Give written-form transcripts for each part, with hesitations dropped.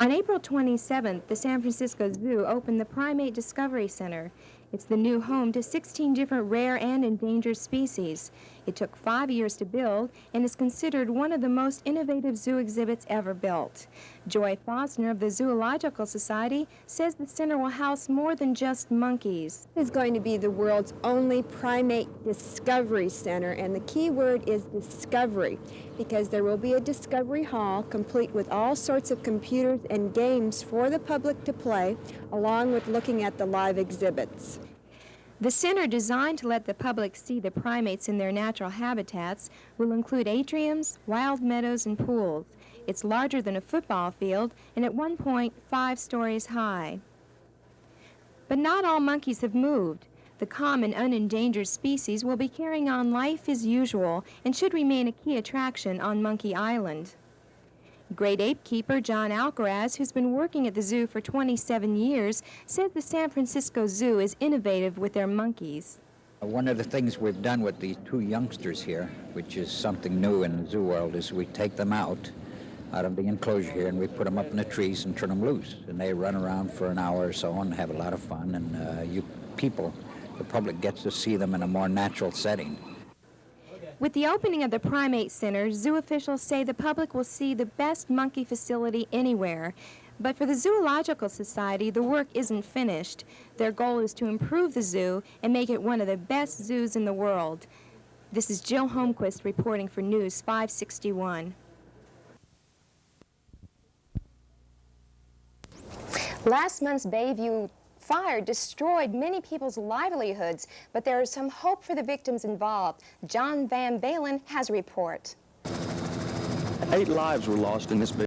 On April 27th, the San Francisco Zoo opened the Primate Discovery Center. It's the new home to 16 different rare and endangered species. It took 5 years to build and is considered one of the most innovative zoo exhibits ever built. Joy Fosner of the Zoological Society says the center will house more than just monkeys. It is going to be the world's only primate discovery center, and the key word is discovery, because there will be a discovery hall complete with all sorts of computers and games for the public to play, along with looking at the live exhibits. The center, designed to let the public see the primates in their natural habitats, will include atriums, wild meadows, and pools. It's larger than a football field and at one point 5 stories high. But not all monkeys have moved. The common unendangered species will be carrying on life as usual and should remain a key attraction on Monkey Island. Great ape keeper John Alcaraz, who's been working at the zoo for 27 years, says the San Francisco Zoo is innovative with their monkeys. One of the things we've done with these 2 youngsters here, which is something new in the zoo world, is we take them out of the enclosure here and we put them up in the trees and turn them loose. And they run around for an hour or so and have a lot of fun. And the public gets to see them in a more natural setting. With the opening of the Primate Center, zoo officials say the public will see the best monkey facility anywhere. But for the Zoological Society, the work isn't finished. Their goal is to improve the zoo and make it one of the best zoos in the world. This is Jill Holmquist reporting for News 561. Last month's Bayview fire destroyed many people's livelihoods, but there is some hope for the victims involved. John Van Balen has a report. 8 lives were lost in this big.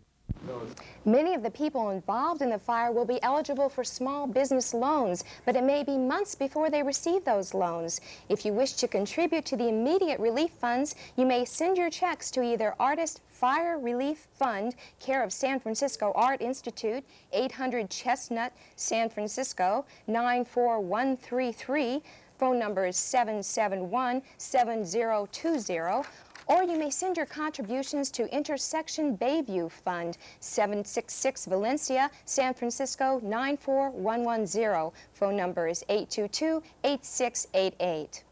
Many of the people involved in the fire will be eligible for small business loans, but it may be months before they receive those loans. If you wish to contribute to the immediate relief funds, you may send your checks to either Artist Fire Relief Fund, care of San Francisco Art Institute, 800 Chestnut, San Francisco, 94133. Phone number is 771-7020. Or you may send your contributions to Intersection Bayview Fund, 766 Valencia, San Francisco, 94110. Phone number is 822-8688.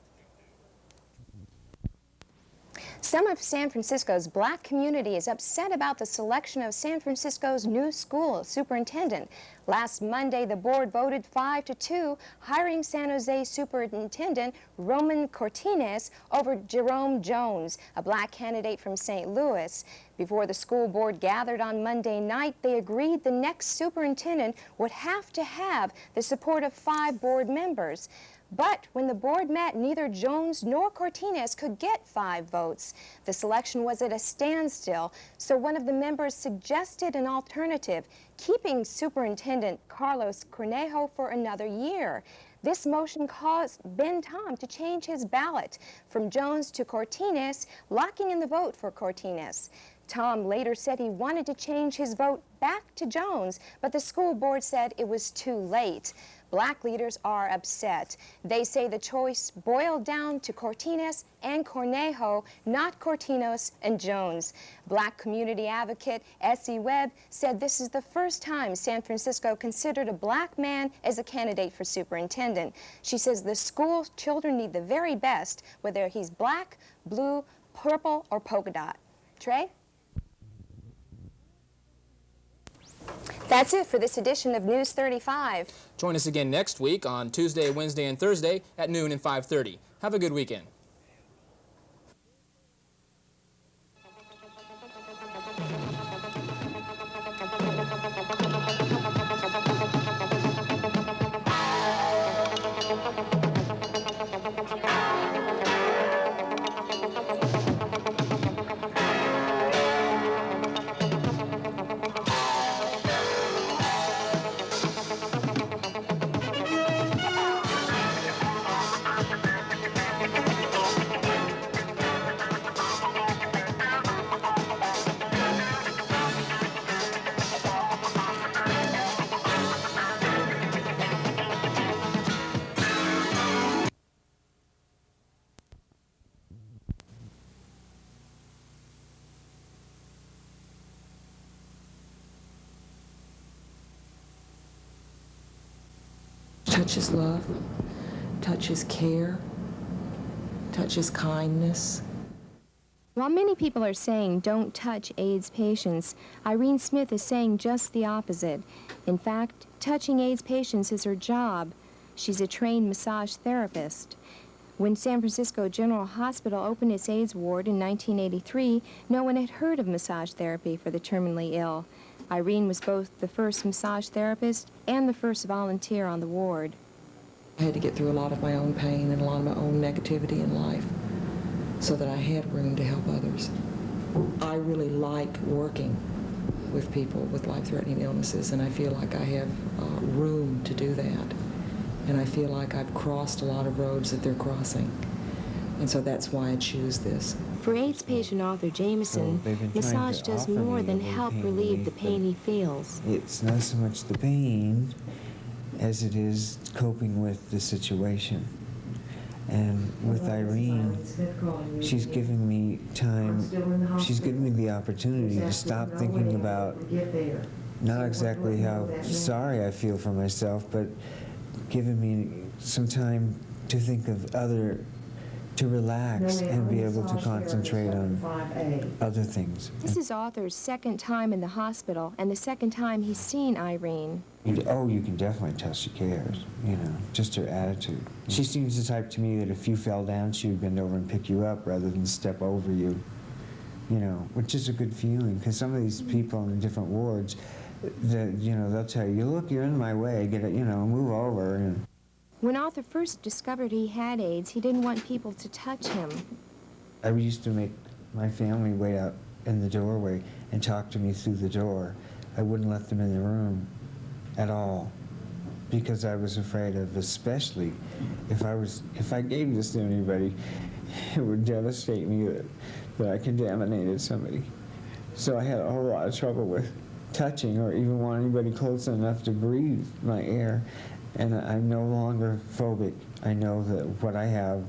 Some of San Francisco's black community is upset about the selection of San Francisco's new school superintendent. Last Monday, the board voted 5-2, hiring San Jose Superintendent Roman Cortines over Jerome Jones, a black candidate from St. Louis. Before the school board gathered on Monday night, they agreed the next superintendent would have to have the support of 5 board members. But when the board met, neither Jones nor Cortines could get 5 votes. The selection was at a standstill, so one of the members suggested an alternative, keeping Superintendent Carlos Cornejo for another year. This motion caused Ben Tom to change his ballot from Jones to Cortines, locking in the vote for Cortines. Tom later said he wanted to change his vote back to Jones, but the school board said it was too late. Black leaders are upset. They say the choice boiled down to Cortines and Cornejo, not Cortinos and Jones. Black community advocate Essie Webb said this is the first time San Francisco considered a black man as a candidate for superintendent. She says the school children need the very best, whether he's black, blue, purple, or polka dot. Trey? That's it for this edition of News 35. Join us again next week on Tuesday, Wednesday, and Thursday at noon and 5:30. Have a good weekend. Touch is love, touch is care, touch is kindness. While many people are saying don't touch AIDS patients, Irene Smith is saying just the opposite. In fact, touching AIDS patients is her job. She's a trained massage therapist. When San Francisco General Hospital opened its AIDS ward in 1983, no one had heard of massage therapy for the terminally ill. Irene was both the first massage therapist and the first volunteer on the ward. I had to get through a lot of my own pain and a lot of my own negativity in life so that I had room to help others. I really like working with people with life-threatening illnesses, and I feel like I have room to do that. And I feel like I've crossed a lot of roads that they're crossing. And so that's why I choose this. For AIDS patient Arthur Jameson, massage does more than help relieve the pain he feels. It's not so much the pain as it is coping with the situation. And with Irene, she's giving me time, she's giving me the opportunity to stop thinking about not exactly how sorry I feel for myself, but giving me some time to think of to relax and be able to concentrate on other things. This is Arthur's second time in the hospital and the second time he's seen Irene. Oh, you can definitely tell she cares, you know, just her attitude. She seems the type to me that if you fell down, she would bend over and pick you up rather than step over you, you know, which is a good feeling, because some of these people in different wards, you know, they'll tell you, look, you're in my way, get it, you know, move over. And when Arthur first discovered he had AIDS, he didn't want people to touch him. I used to make my family wait out in the doorway and talk to me through the door. I wouldn't let them in the room at all, because I was afraid of, especially if I gave this to anybody, it would devastate me that I contaminated somebody. So I had a whole lot of trouble with touching or even want anybody close enough to breathe my air. And I'm no longer phobic. I know that what I have,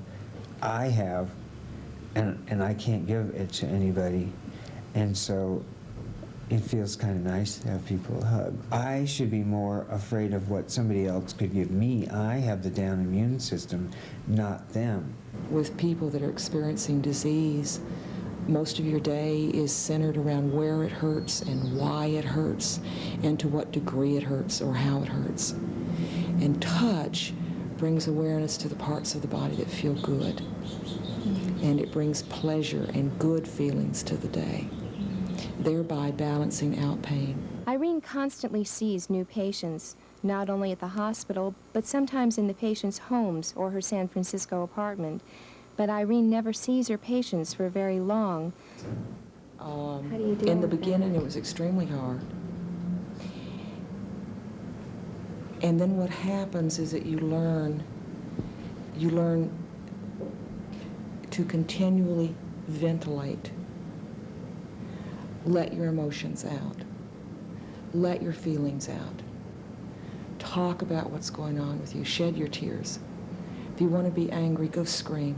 and I can't give it to anybody. And so it feels kind of nice to have people hug. I should be more afraid of what somebody else could give me. I have the down immune system, not them. With people that are experiencing disease, most of your day is centered around where it hurts and why it hurts and to what degree it hurts or how it hurts. And touch brings awareness to the parts of the body that feel good. And it brings pleasure and good feelings to the day, thereby balancing out pain. Irene constantly sees new patients, not only at the hospital, but sometimes in the patients' homes or her San Francisco apartment. But Irene never sees her patients for very long. How do you do in the beginning, it was extremely hard. And then what happens is that you learn to continually ventilate. Let your emotions out. Let your feelings out. Talk about what's going on with you. Shed your tears. If you want to be angry, go scream.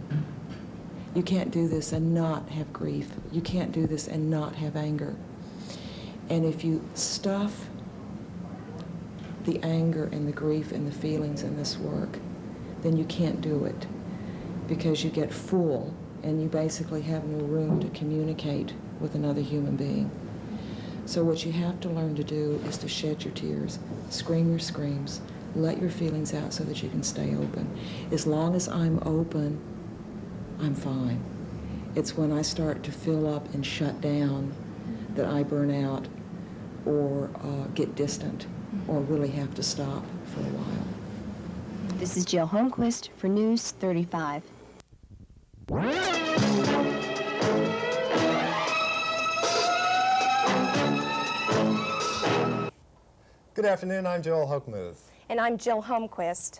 You can't do this and not have grief. You can't do this and not have anger. And if you stuff the anger and the grief and the feelings in this work, then you can't do it, because you get full and you basically have no room to communicate with another human being. So what you have to learn to do is to shed your tears, scream your screams, let your feelings out so that you can stay open. As long as I'm open, I'm fine. It's when I start to fill up and shut down that I burn out or get distant or really have to stop for a while. This is Jill Holmquist for News 35. Good afternoon, I'm Joel Hochmuth. And I'm Jill Holmquist.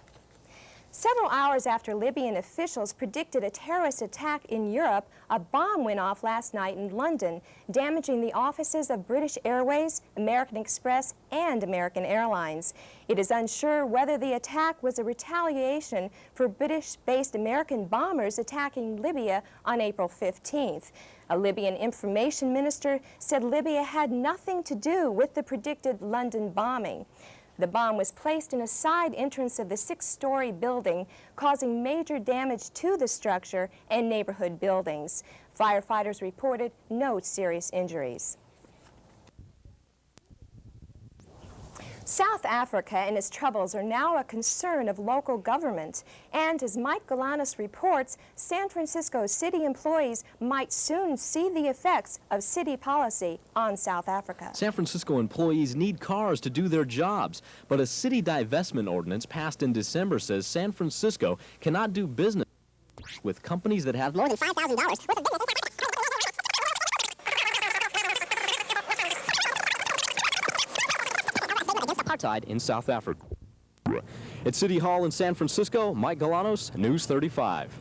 Several hours after Libyan officials predicted a terrorist attack in Europe, a bomb went off last night in London, damaging the offices of British Airways, American Express, and American Airlines. It is unsure whether the attack was a retaliation for British-based American bombers attacking Libya on April 15th. A Libyan information minister said Libya had nothing to do with the predicted London bombing. The bomb was placed in a side entrance of the 6-story building, causing major damage to the structure and neighborhood buildings. Firefighters reported no serious injuries. South Africa and its troubles are now a concern of local government. And as Mike Galanos reports, San Francisco city employees might soon see the effects of city policy on South Africa. San Francisco employees need cars to do their jobs, but a city divestment ordinance passed in December says San Francisco cannot do business with companies that have more than $5,000 worth of business apartheid in South Africa. At City Hall in San Francisco, Mike Galanos, News 35.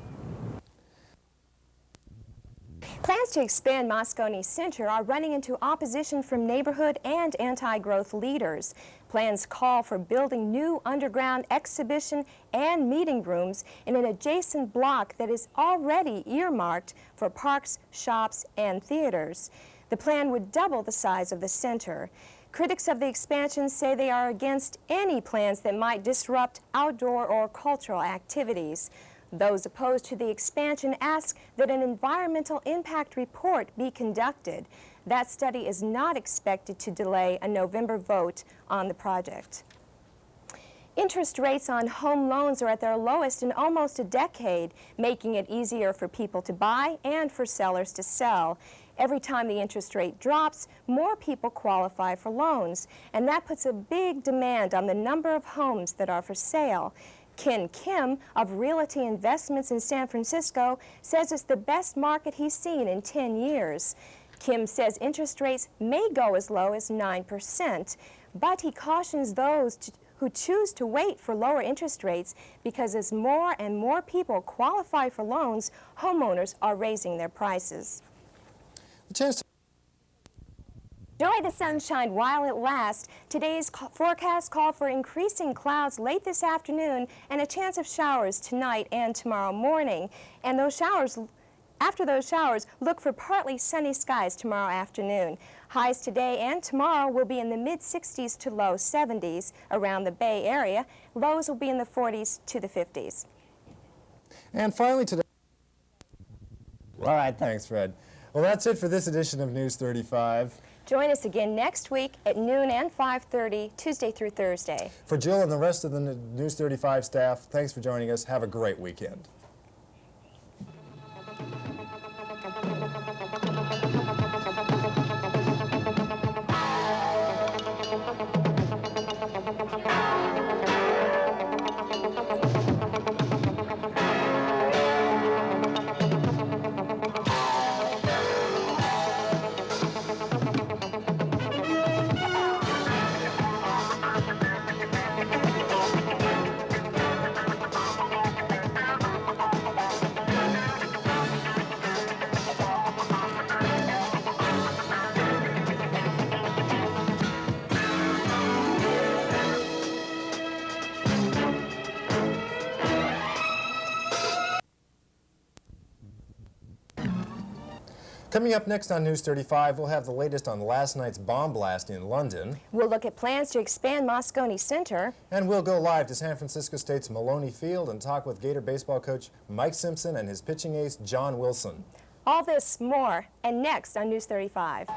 Plans to expand Moscone Center are running into opposition from neighborhood and anti-growth leaders. Plans call for building new underground exhibition and meeting rooms in an adjacent block that is already earmarked for parks, shops, and theaters. The plan would double the size of the center. Critics of the expansion say they are against any plans that might disrupt outdoor or cultural activities. Those opposed to the expansion ask that an environmental impact report be conducted. That study is not expected to delay a November vote on the project. Interest rates on home loans are at their lowest in almost a decade, making it easier for people to buy and for sellers to sell. Every time the interest rate drops, more people qualify for loans, and that puts a big demand on the number of homes that are for sale. Ken Kim of Realty Investments in San Francisco says it's the best market he's seen in 10 years. Kim says interest rates may go as low as 9%, but he cautions those who choose to wait for lower interest rates because as more and more people qualify for loans, homeowners are raising their prices. Enjoy the sunshine while it lasts. Today's forecast call for increasing clouds late this afternoon and a chance of showers tonight and tomorrow morning. And after those showers, look for partly sunny skies tomorrow afternoon. Highs today and tomorrow will be in the mid-60s to low 70s around the Bay Area. Lows will be in the 40s to the 50s. And finally today... All right, thanks, Fred. Well, that's it for this edition of News 35. Join us again next week at noon and 5:30, Tuesday through Thursday. For Jill and the rest of the News 35 staff, thanks for joining us. Have a great weekend. Coming up next on News 35, we'll have the latest on last night's bomb blast in London. We'll look at plans to expand Moscone Center. And we'll go live to San Francisco State's Maloney Field and talk with Gator baseball coach Mike Simpson and his pitching ace, John Wilson. All this, more, and next on News 35.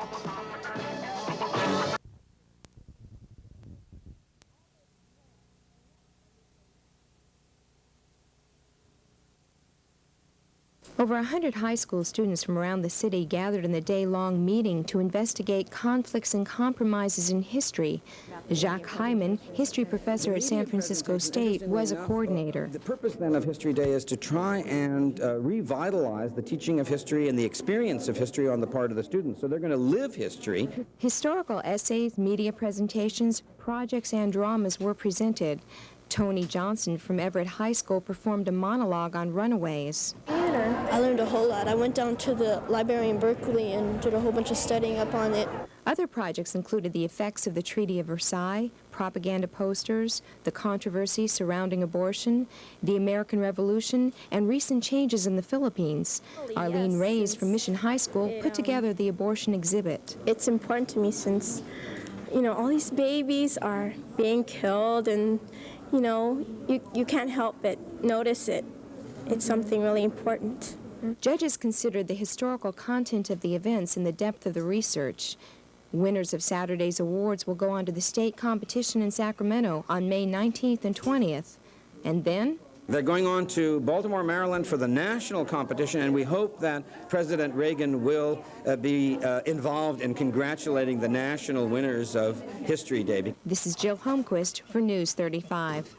Over 100 high school students from around the city gathered in the day-long meeting to investigate conflicts and compromises in history. Jacques Hyman, history professor at San Francisco State, was a coordinator. The purpose then of History Day is to try and revitalize the teaching of history and the experience of history on the part of the students. So they're going to live history. Historical essays, media presentations, projects, and dramas were presented. Tony Johnson from Everett High School performed a monologue on runaways. I learned a whole lot. I went down to the library in Berkeley and did a whole bunch of studying up on it. Other projects included the effects of the Treaty of Versailles, propaganda posters, the controversy surrounding abortion, the American Revolution, and recent changes in the Philippines. Arlene Reyes from Mission High School put together the abortion exhibit. It's important to me since you know, all these babies are being killed, and, you know, you can't help but notice it. It's something really important. Judges considered the historical content of the events and the depth of the research. Winners of Saturday's awards will go on to the state competition in Sacramento on May 19th and 20th. And then they're going on to Baltimore, Maryland for the national competition, and we hope that President Reagan will be involved in congratulating the national winners of History Day. This is Jill Holmquist for News 35.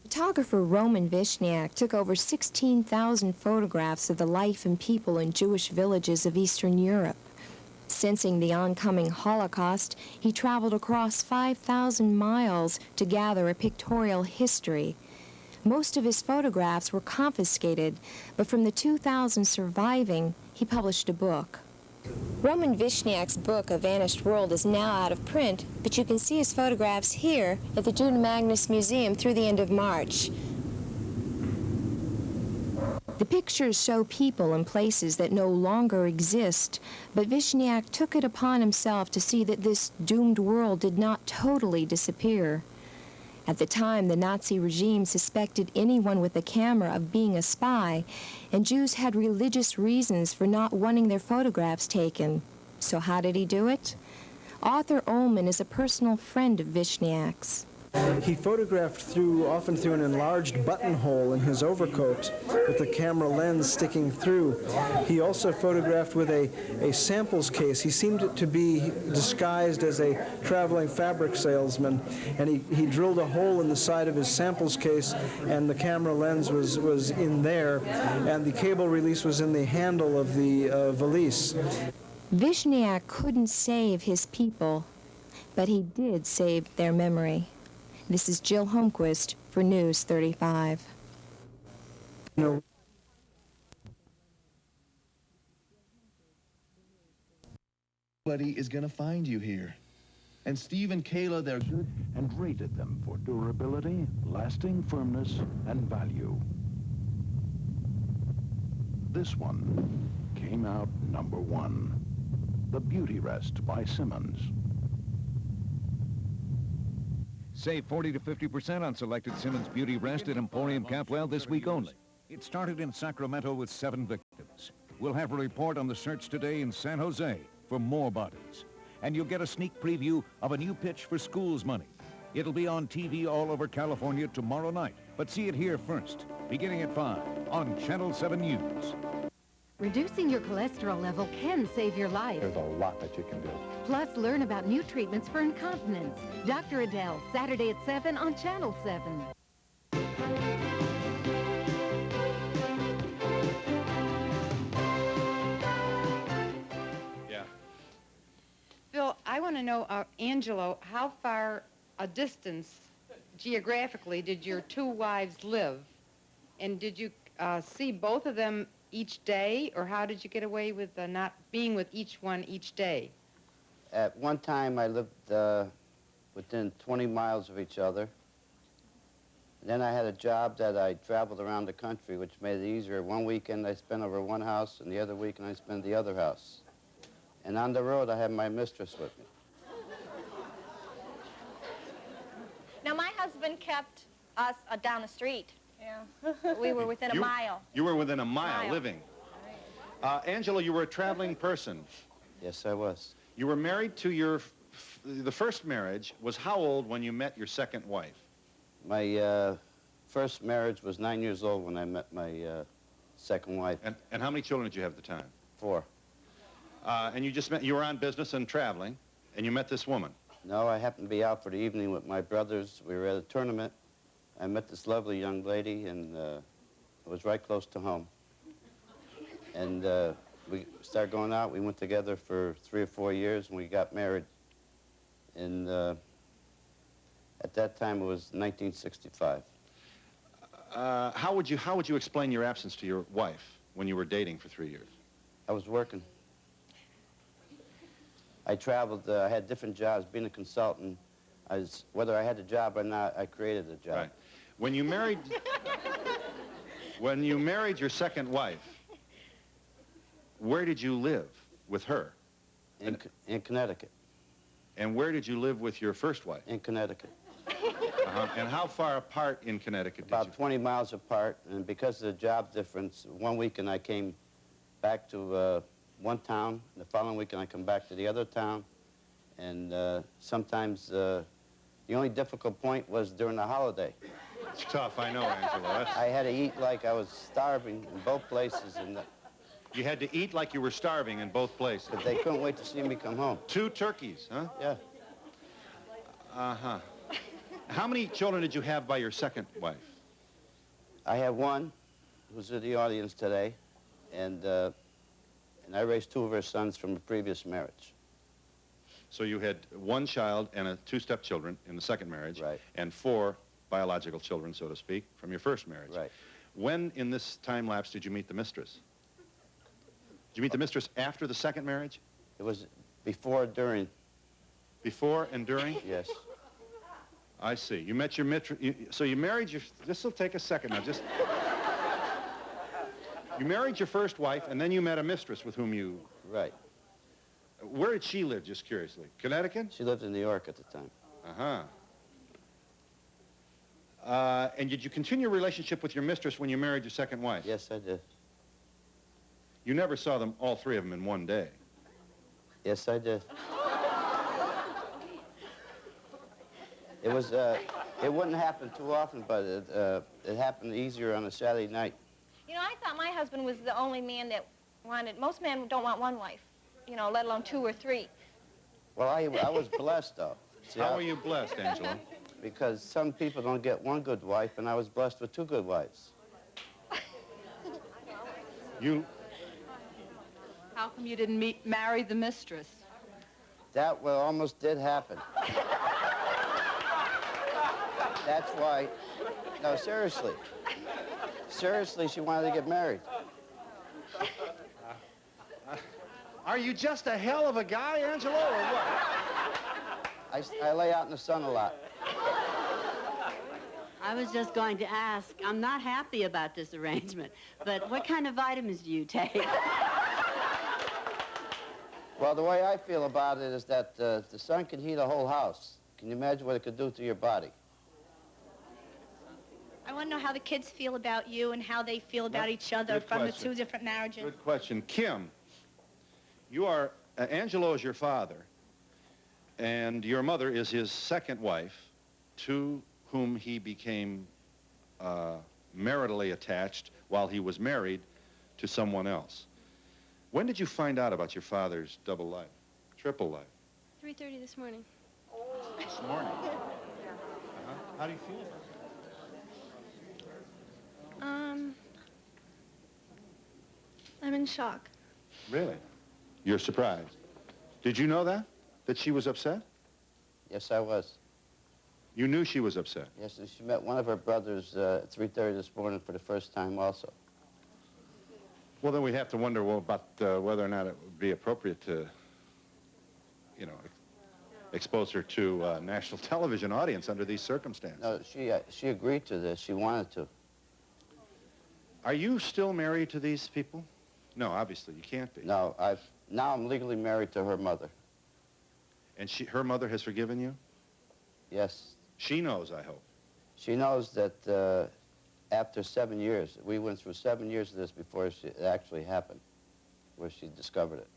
Photographer Roman Vishniak took over 16,000 photographs of the life and people in Jewish villages of Eastern Europe. Sensing the oncoming Holocaust, he traveled across 5,000 miles to gather a pictorial history. Most of his photographs were confiscated, but from the 2,000 surviving, he published a book. Roman Vishniak's book, A Vanished World, is now out of print, but you can see his photographs here at the Judah Magnus Museum through the end of March. The pictures show people and places that no longer exist, but Vishniak took it upon himself to see that this doomed world did not totally disappear. At the time, the Nazi regime suspected anyone with a camera of being a spy, and Jews had religious reasons for not wanting their photographs taken. So how did he do it? Arthur Ullman is a personal friend of Vishniak's. He photographed often through an enlarged buttonhole in his overcoat with the camera lens sticking through. He also photographed with a samples case. He seemed to be disguised as a traveling fabric salesman, and he drilled a hole in the side of his samples case, and the camera lens was in there, and the cable release was in the handle of the valise. Vishniak couldn't save his people, but he did save their memory. This is Jill Holmquist for News 35. No. Nobody is going to find you here. And Steve and Kayla, they're good. And rated them for durability, lasting firmness, and value. This one came out #1. The Beauty Rest by Simmons. Save 40 to 50% on selected Simmons Beauty Rest at Emporium Capwell this week only. It started in Sacramento with 7 victims. We'll have a report on the search today in San Jose for more bodies. And you'll get a sneak preview of a new pitch for schools money. It'll be on TV all over California tomorrow night. But see it here first, beginning at 5 on Channel 7 News. Reducing your cholesterol level can save your life. There's a lot that you can do. Plus, learn about new treatments for incontinence. Dr. Adele, Saturday at 7 on Channel 7. Yeah. Phil, I want to know, Angelo, how far a distance geographically did your 2 wives live? And did you see both of them each day, or how did you get away with not being with each one each day? At one time, I lived within 20 miles of each other. Then I had a job that I traveled around the country, which made it easier. One weekend I spent over one house, and the other weekend I spent the other house. And on the road, I had my mistress with me. Now, my husband kept us down the street. Yeah. We were within a mile. You were within a mile living. Angela, you were a traveling person. Yes, I was. You were married to the first marriage was how old when you met your second wife? My first marriage was 9 years old when I met my second wife. And how many children did you have at the time? 4. And you were on business and traveling, and you met this woman? No, I happened to be out for the evening with my brothers. We were at a tournament. I met this lovely young lady, and it was right close to home. And we started going out. We went together for 3 or 4 years, and we got married. And at that time, it was 1965. How would you explain your absence to your wife when you were dating for 3 years? I was working. I traveled. I had different jobs. Being a consultant, whether I had a job or not, I created a job. Right. When you married your second wife, where did you live with her? In Connecticut. And where did you live with your first wife? In Connecticut. And how far apart in Connecticut About did you? 20 miles apart, and because of the job difference, one weekend I came back to one town, the following weekend I come back to the other town, and sometimes the only difficult point was during the holiday. It's tough, I know, Angelo. I had to eat like I was starving in both places, and You had to eat like you were starving in both places. but they couldn't wait to see me come home. 2 turkeys, huh? Yeah. Uh-huh. How many children did you have by your second wife? I have one who's in the audience today, and I raised 2 of her sons from a previous marriage. So you had 1 child and 2 stepchildren in the second marriage, right, and 4 biological children, so to speak, from your first marriage. Right. When in this time lapse did you meet the mistress? Did you meet the mistress after the second marriage? It was before, during. Before and during? Yes. I see. You met your mistress. So you married your. This will take a second now. Just. You married your first wife, and then you met a mistress with whom you. Right. Where did she live, just curiously? Connecticut? She lived in New York at the time. And did you continue a relationship with your mistress when you married your second wife? Yes, I did. You never saw them, all 3 of them, in one day? Yes, I did. It was, it wouldn't happen too often, but it happened easier on a Saturday night. You know, I thought my husband was the only man that wanted, most men don't want 1 wife, you know, let alone 2 or 3. Well, I was blessed, though. See, How were you blessed, Angela? Because some people don't get 1 good wife, and I was blessed with 2 good wives. You... How come you didn't marry the mistress? That almost did happen. That's why, no, seriously. Seriously, she wanted to get married. Are you just a hell of a guy, Angelo, or what? I lay out in the sun a lot. I was just going to ask, I'm not happy about this arrangement, but what kind of vitamins do you take? Well, the way I feel about it is that the sun can heat a whole house. Can you imagine what it could do to your body? I want to know how the kids feel about you and how they feel about each other Good from question. the 2 different marriages. Good question. Kim, you are, Angelo is your father, and your mother is his second wife, to whom he became maritally attached while he was married to someone else. When did you find out about your father's double life, triple life? 3:30 this morning. This morning. How do you feel about it? I'm in shock. Really? You're surprised. Did you know that? That she was upset? Yes, I was. You knew she was upset? Yes, and she met one of her brothers at 3:30 this morning for the first time also. Well, then we have to wonder about whether or not it would be appropriate to, you know, expose her to a national television audience under these circumstances. No, she agreed to this. She wanted to. Are you still married to these people? No, obviously, you can't be. No, now I'm legally married to her mother. And her mother has forgiven you? Yes. She knows, I hope. She knows that after 7 years, we went through 7 years of this before it actually happened, where she discovered it.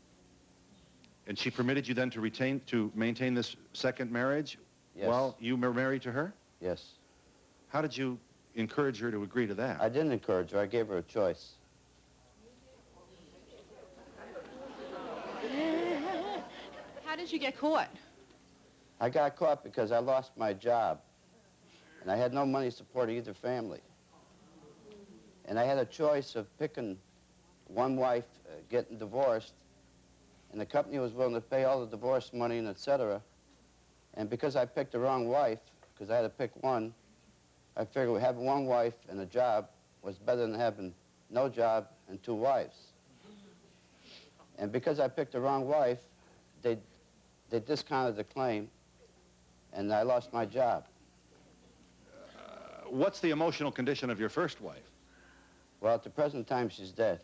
And she permitted you then to maintain this second marriage? Yes. While you were married to her? Yes. How did you encourage her to agree to that? I didn't encourage her. I gave her a choice. How did you get caught? I got caught because I lost my job, and I had no money to support either family. And I had a choice of picking one wife, getting divorced, and the company was willing to pay all the divorce money and et cetera. And because I picked the wrong wife, because I had to pick one, I figured having one wife and a job was better than having no job and 2 wives. And because I picked the wrong wife, they discounted the claim, and I lost my job. What's the emotional condition of your first wife? Well, at the present time, she's dead.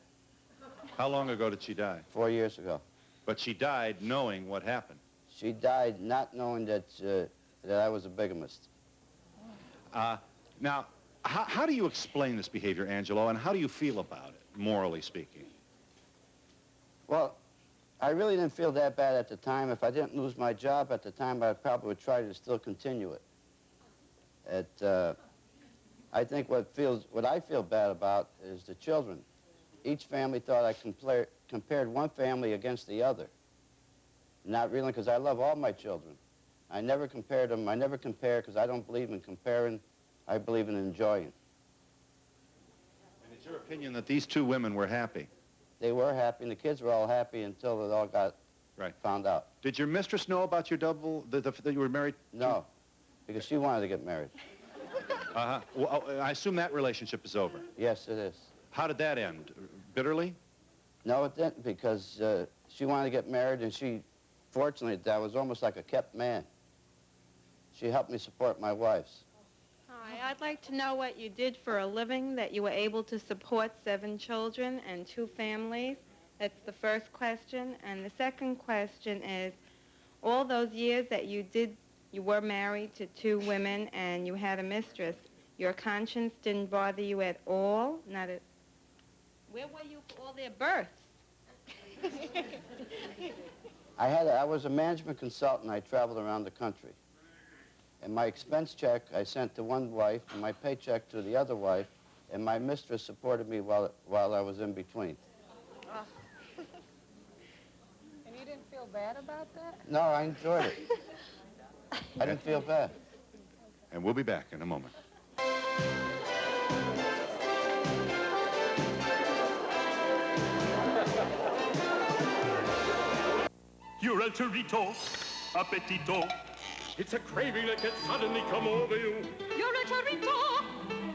How long ago did she die? 4 years ago. But she died knowing what happened. She died not knowing that I was a bigamist. Now, how do you explain this behavior, Angelo, and how do you feel about it, morally speaking? Well, I really didn't feel that bad at the time. If I didn't lose my job at the time, I probably would try to still continue it. I think what I feel bad about is the children. Each family thought I compared one family against the other. Not really, because I love all my children. I never compared them. I never compare because I don't believe in comparing. I believe in enjoying. And it's your opinion that these two women were happy? They were happy, and the kids were all happy until it all got found out. Did your mistress know about your that you were married? No, because she wanted to get married. Well, I assume that relationship is over. Yes, it is. How did that end? Bitterly? No, it didn't, because she wanted to get married, and fortunately, I was almost like a kept man. She helped me support my wives. Hi, I'd like to know what you did for a living, that you were able to support 7 children and 2 families. That's the first question. And the second question is, all those years that you were married to 2 women and you had a mistress, your conscience didn't bother you at all? Where were you for all their births? I was a management consultant. I traveled around the country. And my expense check I sent to one wife, and my paycheck to the other wife, and my mistress supported me while I was in between. And you didn't feel bad about that? No, I enjoyed it. I didn't feel bad. And we'll be back in a moment. You're El Chorrito, appetito. It's a craving that can suddenly come over you. You're a chorrito,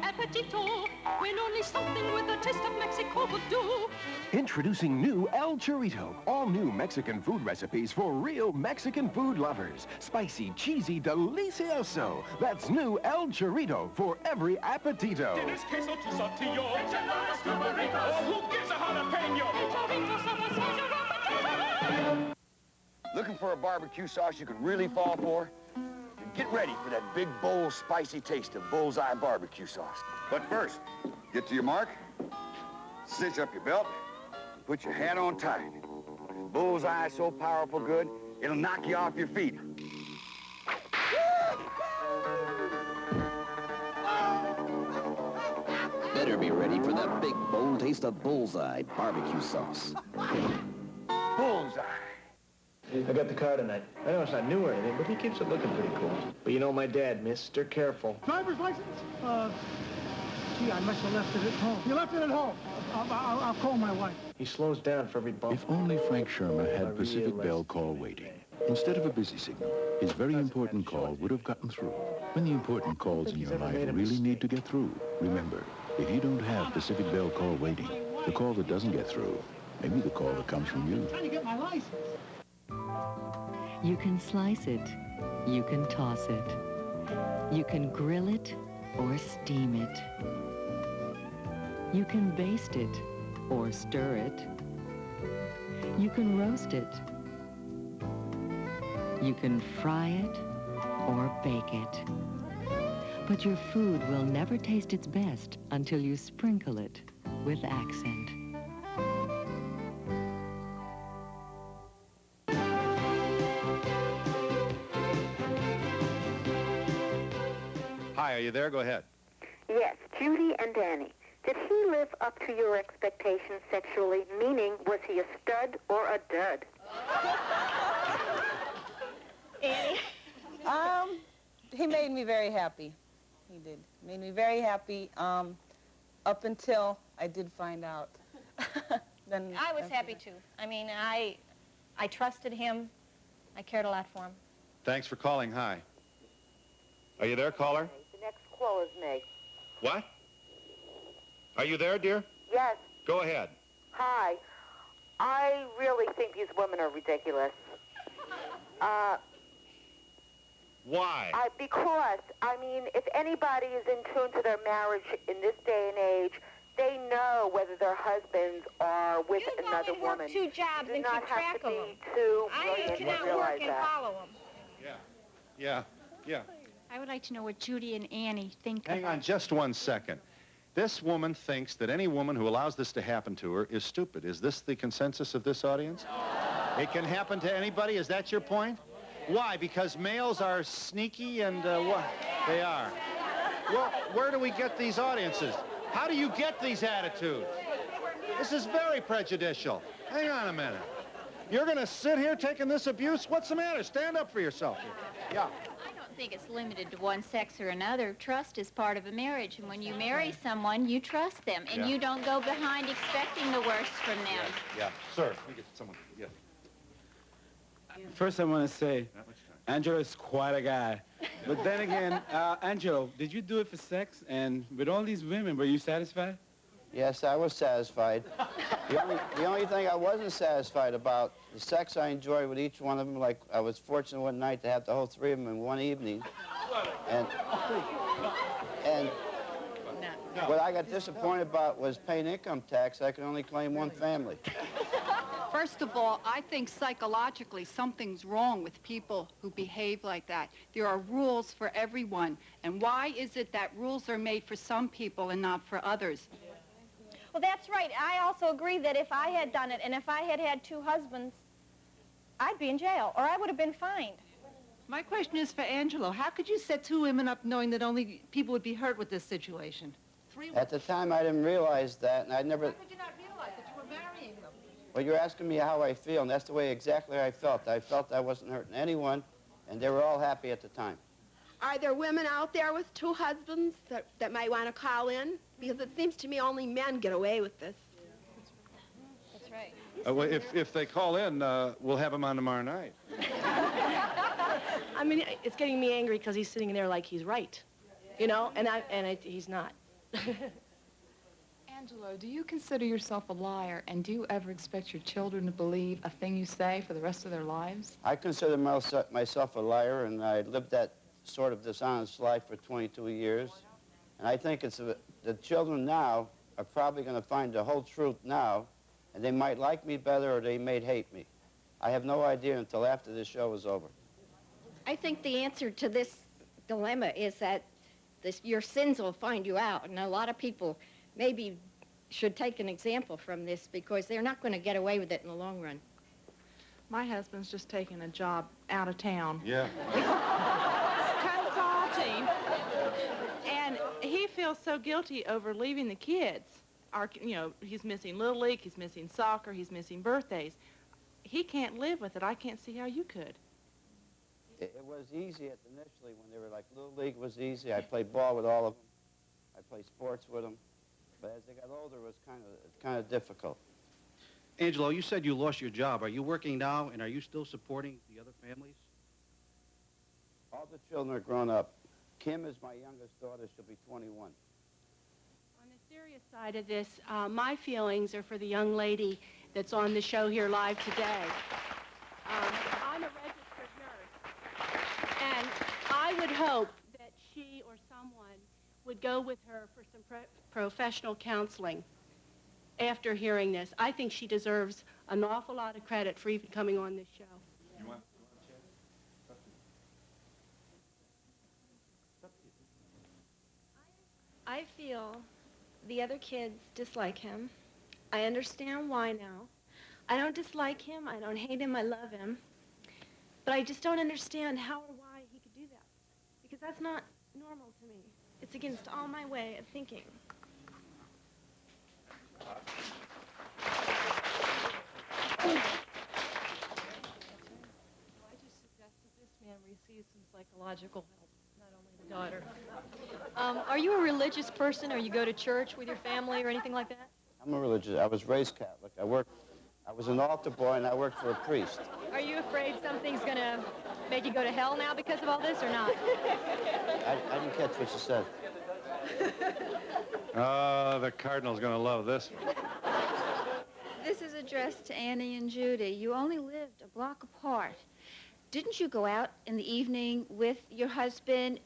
appetito, when only something with a taste of Mexico would do. Introducing new El Chorrito. All new Mexican food recipes for real Mexican food lovers. Spicy, cheesy, delicioso. That's new El Chorrito for every appetito. Tienes queso tosatillo. Enchiladas to burritos. Oh, who gives a jalapeno? Chorritos are the size of appetito. Looking for a barbecue sauce you can really fall for? Get ready for that big, bold, spicy taste of Bullseye barbecue sauce. But first, get to your mark, cinch up your belt, and put your hat on tight. Bullseye is so powerful good, it'll knock you off your feet. Better be ready for that big, bold taste of Bullseye barbecue sauce. Bullseye. I got the car tonight. I know it's not new or anything, but he keeps it looking pretty cool. But you know my dad, Mr. Careful. Driver's license? Gee, I must have left it at home. You left it at home. I'll call my wife. He slows down for every bump. If only Frank Shermer had Pacific Bell call waiting. Instead of a busy signal, his very important call would have gotten through. When the important calls in your life really need to get through, remember, if you don't have Pacific Bell call waiting, the call that doesn't get through may be the call that comes from you. I'm trying to get my license. You can slice it, you can toss it, you can grill it or steam it. You can baste it or stir it. You can roast it. You can fry it or bake it. But your food will never taste its best until you sprinkle it with accent. Hi, are you there? Go ahead. Yes, Judy and Danny. Did he live up to your expectations sexually? Meaning, was he a stud or a dud? He made me very happy. He did. Made me very happy up until I did find out. Then I was happy too. I mean, I trusted him. I cared a lot for him. Thanks for calling. Hi. Are you there, caller? The next call is me. What? Are you there, dear? Yes. Go ahead. Hi. I really think these women are ridiculous. Why? Because, I mean, if anybody is in tune to their marriage in this day and age, they know whether their husbands are with another woman. You 2 jobs and keep track of them. I cannot work and follow them. Yeah. I would like to know what Judy and Annie think Hang about on just one second. This woman thinks that any woman who allows this to happen to her is stupid. Is this the consensus of this audience? It can happen to anybody? Is that your point? Why? Because males are sneaky and what? They are. Well, where do we get these audiences? How do you get these attitudes? This is very prejudicial. Hang on a minute. You're going to sit here taking this abuse? What's the matter? Stand up for yourself here. Yeah. I don't think it's limited to one sex or another. Trust is part of a marriage, and when you marry someone, you trust them, and you don't go behind expecting the worst from them. Yeah. Sir, let me get someone. Yeah. First, I want to say, Angelo is quite a guy. But then again, Angelo, did you do it for sex? And with all these women, were you satisfied? Yes, I was satisfied. The only thing I wasn't satisfied about, the sex I enjoyed with each one of them, like I was fortunate one night to have the whole 3 of them in one evening. And what I got disappointed about was paying income tax. I could only claim one family. First of all, I think psychologically something's wrong with people who behave like that. There are rules for everyone. And why is it that rules are made for some people and not for others? Well, that's right. I also agree that if I had done it and if I had had 2 husbands, I'd be in jail, or I would have been fined. My question is for Angelo. How could you set 2 women up knowing that only people would be hurt with this situation? 3 At the time, I didn't realize that, and I never... How could you not realize that you were marrying them? Well, you're asking me how I feel, and that's the way exactly I felt. I felt I wasn't hurting anyone, and they were all happy at the time. Are there women out there with 2 husbands that might want to call in? Because it seems to me only men get away with this. That's right. Well, if they call in, we'll have them on tomorrow night. I mean, it's getting me angry because he's sitting there like he's right, you know, and he's not. Angelo, do you consider yourself a liar, and do you ever expect your children to believe a thing you say for the rest of their lives? I consider myself a liar, and I lived that sort of dishonest life for 22 years. And I think the children now are probably going to find the whole truth now, and they might like me better or they may hate me. I have no idea until after this show is over. I think the answer to this dilemma is that your sins will find you out, and a lot of people maybe should take an example from this because they're not going to get away with it in the long run. My husband's just taken a job out of town. Yeah. Consulting. And he feels so guilty over leaving the kids. He's missing Little League, he's missing soccer, he's missing birthdays. He can't live with it. I can't see how you could. It was easy initially when they were like, Little League was easy. I played ball with all of them. I played sports with them. But as they got older, it was kind of difficult. Angelo, you said you lost your job. Are you working now, and are you still supporting the other families? All the children are grown up. Kim is my youngest daughter. She'll be 21. On the serious side of this, my feelings are for the young lady that's on the show here live today. I'm a registered nurse, and I would hope that she or someone would go with her for some professional counseling after hearing this. I think she deserves an awful lot of credit for even coming on this show. You want I feel the other kids dislike him. I understand why now. I don't dislike him. I don't hate him. I love him. But I just don't understand how or why he could do that. Because that's not normal to me. It's against all my way of thinking. I just suggest that this man receive some psychological help, not only the daughter. Are you a religious person, or you go to church with your family or anything like that? I'm a religious. I was raised Catholic. I was an altar boy, and I worked for a priest. Are you afraid something's going to make you go to hell now because of all this, or not? I didn't catch what you said. Oh, the Cardinal's going to love this one. This is addressed to Annie and Judy. You only lived a block apart. didn't you go out in the evening with your husband?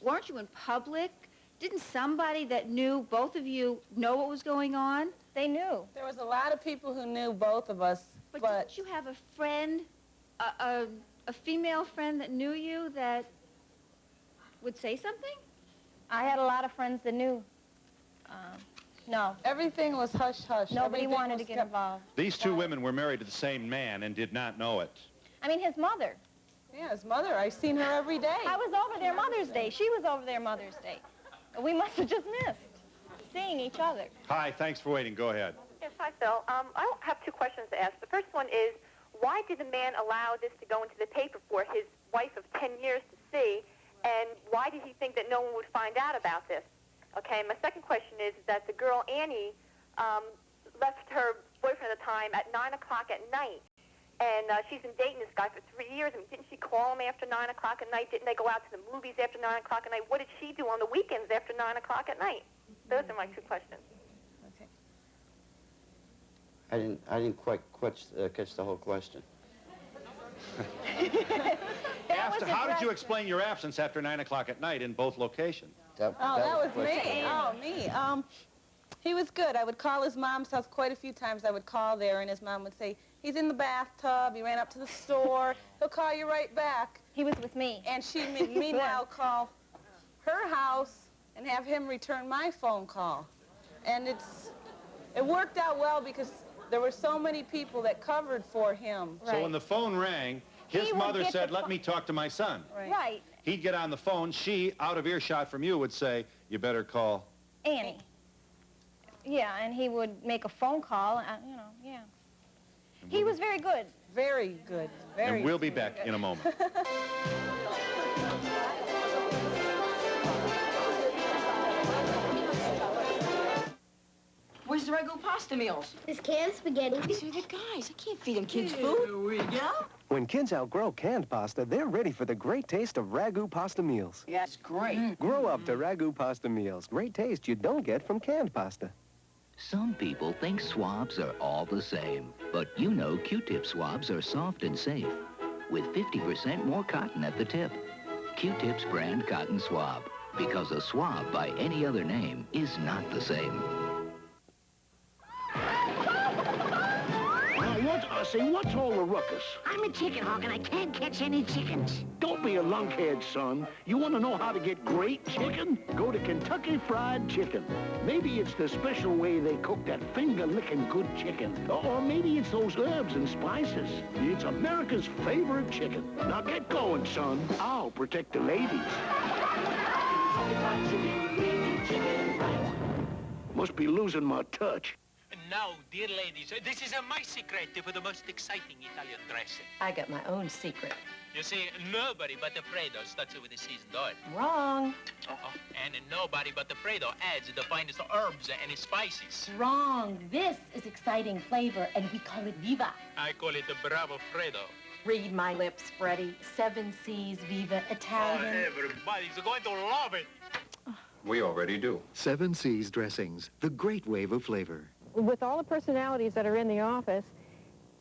Weren't you in public? Didn't somebody that knew both of you know what was going on? They knew. There was a lot of people who knew both of us, But didn't you have a friend, a female friend that knew you that would say something? I had a lot of friends that knew. No. everything was hush-hush. Nobody Everything wanted was to get kept- involved. These two women were married to the same man and did not know it. I mean, his mother. Yeah, his mother. I've seen her every day. I was over there Mother's Day. She was over there Mother's Day. We must have just missed seeing each other. Hi, thanks for waiting. Go ahead. Yes, hi, Phil. I have two questions to ask. The first one is, why did the man allow this to go into the paper for his wife of 10 years to see, and why did he think that no one would find out about this? Okay, my second question is that the girl, Annie, left her boyfriend at the time at 9 o'clock at night, and she's been dating this guy for 3 years. I mean, didn't she call him after 9 o'clock at night? Didn't they go out to the movies after 9 o'clock at night? What did she do on the weekends after 9 o'clock at night? Those are my two questions. I didn't quite catch the whole question. How did you explain your absence after 9 o'clock at night in both locations? That was me. Oh, me. He was good. I would call his mom's house quite a few times. I would call there, and his mom would say, he's in the bathtub, he ran up to the store, he'll call you right back. He was with me. And she'd meanwhile call her house and have him return my phone call. And it worked out well because there were so many people that covered for him. So when the phone rang, his mother said, let me talk to my son. Right. He'd get on the phone. She, out of earshot from you, would say, you better call Annie. Yeah, and he would make a phone call, yeah. He was very good. Very good. Very and we'll be back in a moment. Where's the ragu pasta meals? This canned spaghetti. These are the guys. I can't feed them kids food. Here we go. When kids outgrow canned pasta, they're ready for the great taste of ragu pasta meals. That's great. Grow up to ragu pasta meals. Great taste you don't get from canned pasta. Some people think swabs are all the same, but you know Q-tip swabs are soft and safe, with 50% more cotton at the tip. Q-tip's brand cotton swab, because a swab by any other name is not the same. What's all the ruckus? I'm a chicken hawk and I can't catch any chickens. Don't be a lunkhead, son. You want to know how to get great chicken? Go to Kentucky Fried Chicken. Maybe it's the special way they cook that finger-licking good chicken. Or maybe it's those herbs and spices. It's America's favorite chicken. Now get going, son. I'll protect the ladies. Must be losing my touch. Now, dear ladies, this is my secret for the most exciting Italian dressing. I got my own secret. You see, nobody but the Fredo starts with the seasoned oil. Wrong. And nobody but the Fredo adds the finest herbs and spices. Wrong. This is exciting flavor, and we call it Viva. I call it the Bravo Fredo. Read my lips, Freddie. 7 C's, Viva, Italian. Everybody's going to love it. We already do. 7 C's dressings, the great wave of flavor. With all the personalities that are in the office,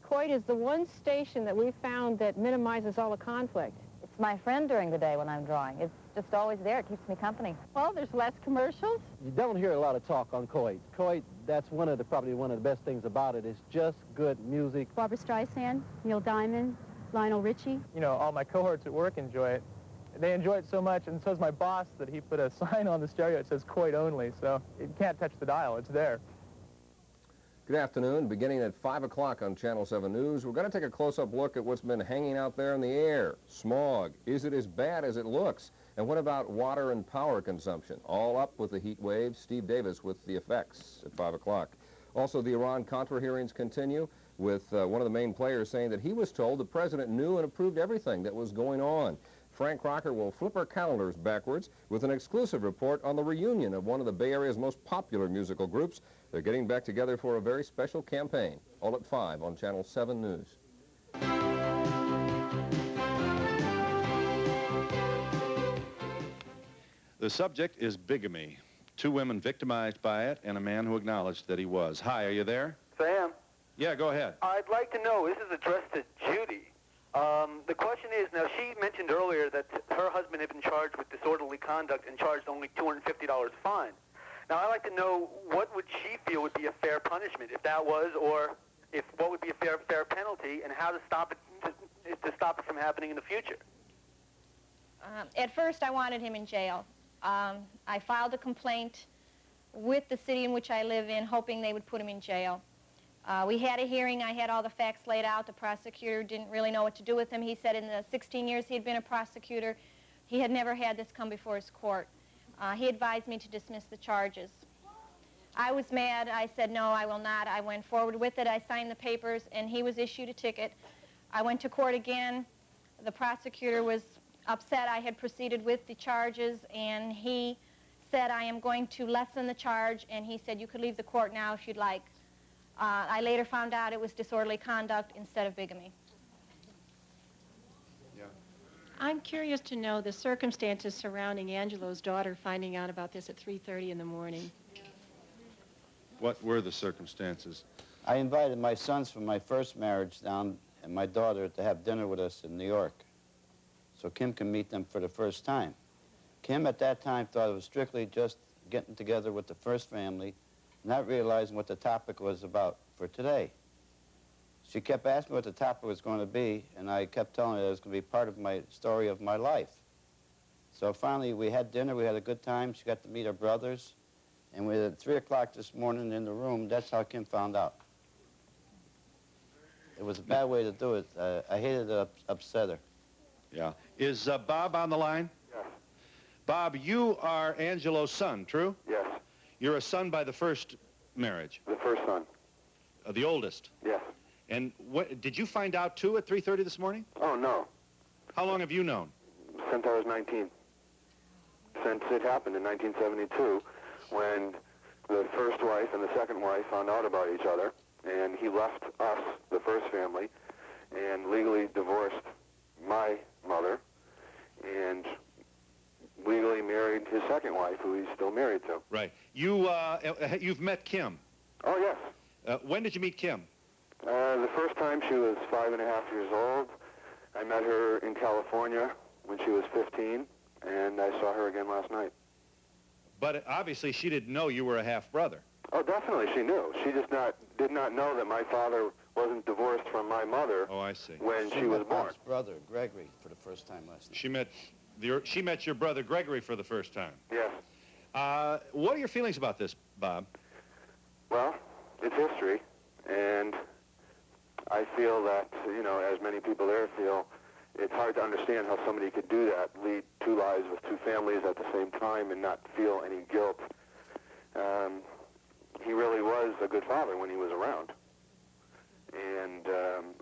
Coit is the one station that we've found that minimizes all the conflict. It's my friend during the day when I'm drawing. It's just always there. It keeps me company. Well, there's less commercials. You don't hear a lot of talk on Coit. Coit, that's probably one of the best things about it. It's just good music. Barbra Streisand, Neil Diamond, Lionel Richie. You know, all my cohorts at work enjoy it. They enjoy it so much, and so does my boss, that he put a sign on the stereo that says Coit only, so you can't touch the dial. It's there. Good afternoon. Beginning at 5 o'clock on Channel 7 News, we're going to take a close-up look at what's been hanging out there in the air. Smog. Is it as bad as it looks? And what about water and power consumption? All up with the heat wave. Steve Davis with the effects at 5 o'clock. Also, the Iran-Contra hearings continue with one of the main players saying that he was told the president knew and approved everything that was going on. Frank Crocker will flip our calendars backwards with an exclusive report on the reunion of one of the Bay Area's most popular musical groups. They're getting back together for a very special campaign. All at 5 on Channel 7 News. The subject is bigamy. 2 women victimized by it and a man who acknowledged that he was. Hi, are you there? Sam? Yeah, go ahead. I'd like to know, this is addressed to Judy. The question is, now she mentioned earlier that her husband had been charged with disorderly conduct and charged only $250 fine. Now I'd like to know what would she feel would be a fair punishment, if that was, or if what would be a fair penalty, and how to stop it from happening in the future. At first, I wanted him in jail. I filed a complaint with the city in which I live in, hoping they would put him in jail. We had a hearing. I had all the facts laid out. The prosecutor didn't really know what to do with him. He said in the 16 years he had been a prosecutor, he had never had this come before his court. He advised me to dismiss the charges. I was mad. I said, no, I will not. I went forward with it. I signed the papers, and he was issued a ticket. I went to court again. The prosecutor was upset I had proceeded with the charges, and he said, I am going to lessen the charge, and he said, you could leave the court now if you'd like. I later found out it was disorderly conduct instead of bigamy. I'm curious to know the circumstances surrounding Angelo's daughter finding out about this at 3:30 in the morning. What were the circumstances? I invited my sons from my first marriage down and my daughter to have dinner with us in New York, so Kim can meet them for the first time. Kim at that time thought it was strictly just getting together with the first family, not realizing what the topic was about for today. She kept asking me what the topic was going to be, and I kept telling her it was going to be part of my story of my life. So finally, we had dinner, we had a good time. She got to meet her brothers, and we at 3 o'clock this morning in the room, that's how Kim found out. It was a bad way to do it. I hated to upset her. Yeah. Is Bob on the line? Yes. Bob, you are Angelo's son, true? Yes. You're a son by the first marriage? The first son. The oldest? Yes. And what, did you find out, too, at 3:30 this morning? Oh, no. How long have you known? Since I was 19. Since it happened in 1972, when the first wife and the second wife found out about each other, and he left us, the first family, and legally divorced my mother, and legally married his second wife, who he's still married to. Right. You've met Kim? Oh, yes. When did you meet Kim? The first time she was 5.5 years old. I met her in California when she was 15, and I saw her again last night. But obviously she didn't know you were a half-brother. Oh, definitely she knew. She just did not know that my father wasn't divorced from my mother. Oh, I see. When she was born. Bob's brother, Gregory, for the first time last night. She met your brother Gregory for the first time. Yes. What are your feelings about this, Bob? Well, it's history, and I feel that, you know, as many people there feel, it's hard to understand how somebody could do that, lead two lives with two families at the same time and not feel any guilt. He really was a good father when he was around. And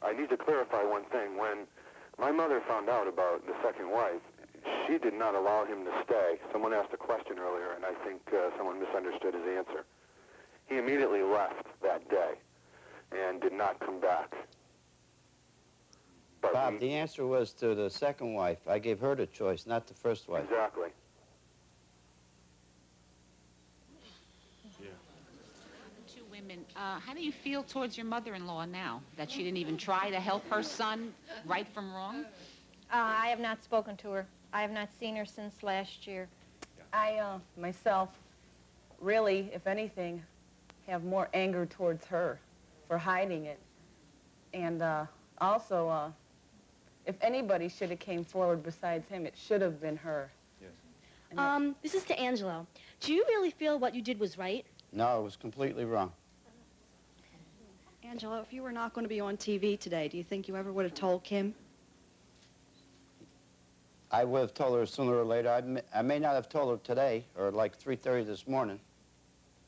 I need to clarify one thing. When my mother found out about the second wife, she did not allow him to stay. Someone asked a question earlier, and I think someone misunderstood his answer. He immediately left that day and did not come back. But Bob, the answer was to the second wife. I gave her the choice, not the first wife. Exactly. Two women. How do you feel towards your mother-in-law now, that she didn't even try to help her son right from wrong? I have not spoken to her. I have not seen her since last year. I, myself, really, if anything, have more anger towards her for hiding it. And also, if anybody should have came forward besides him, it should have been her. Yes. This is to Angelo. Do you really feel what you did was right? No, it was completely wrong. Angelo, if you were not going to be on TV today, do you think you ever would have told Kim? I would have told her sooner or later. I may not have told her today, or like 3:30 this morning,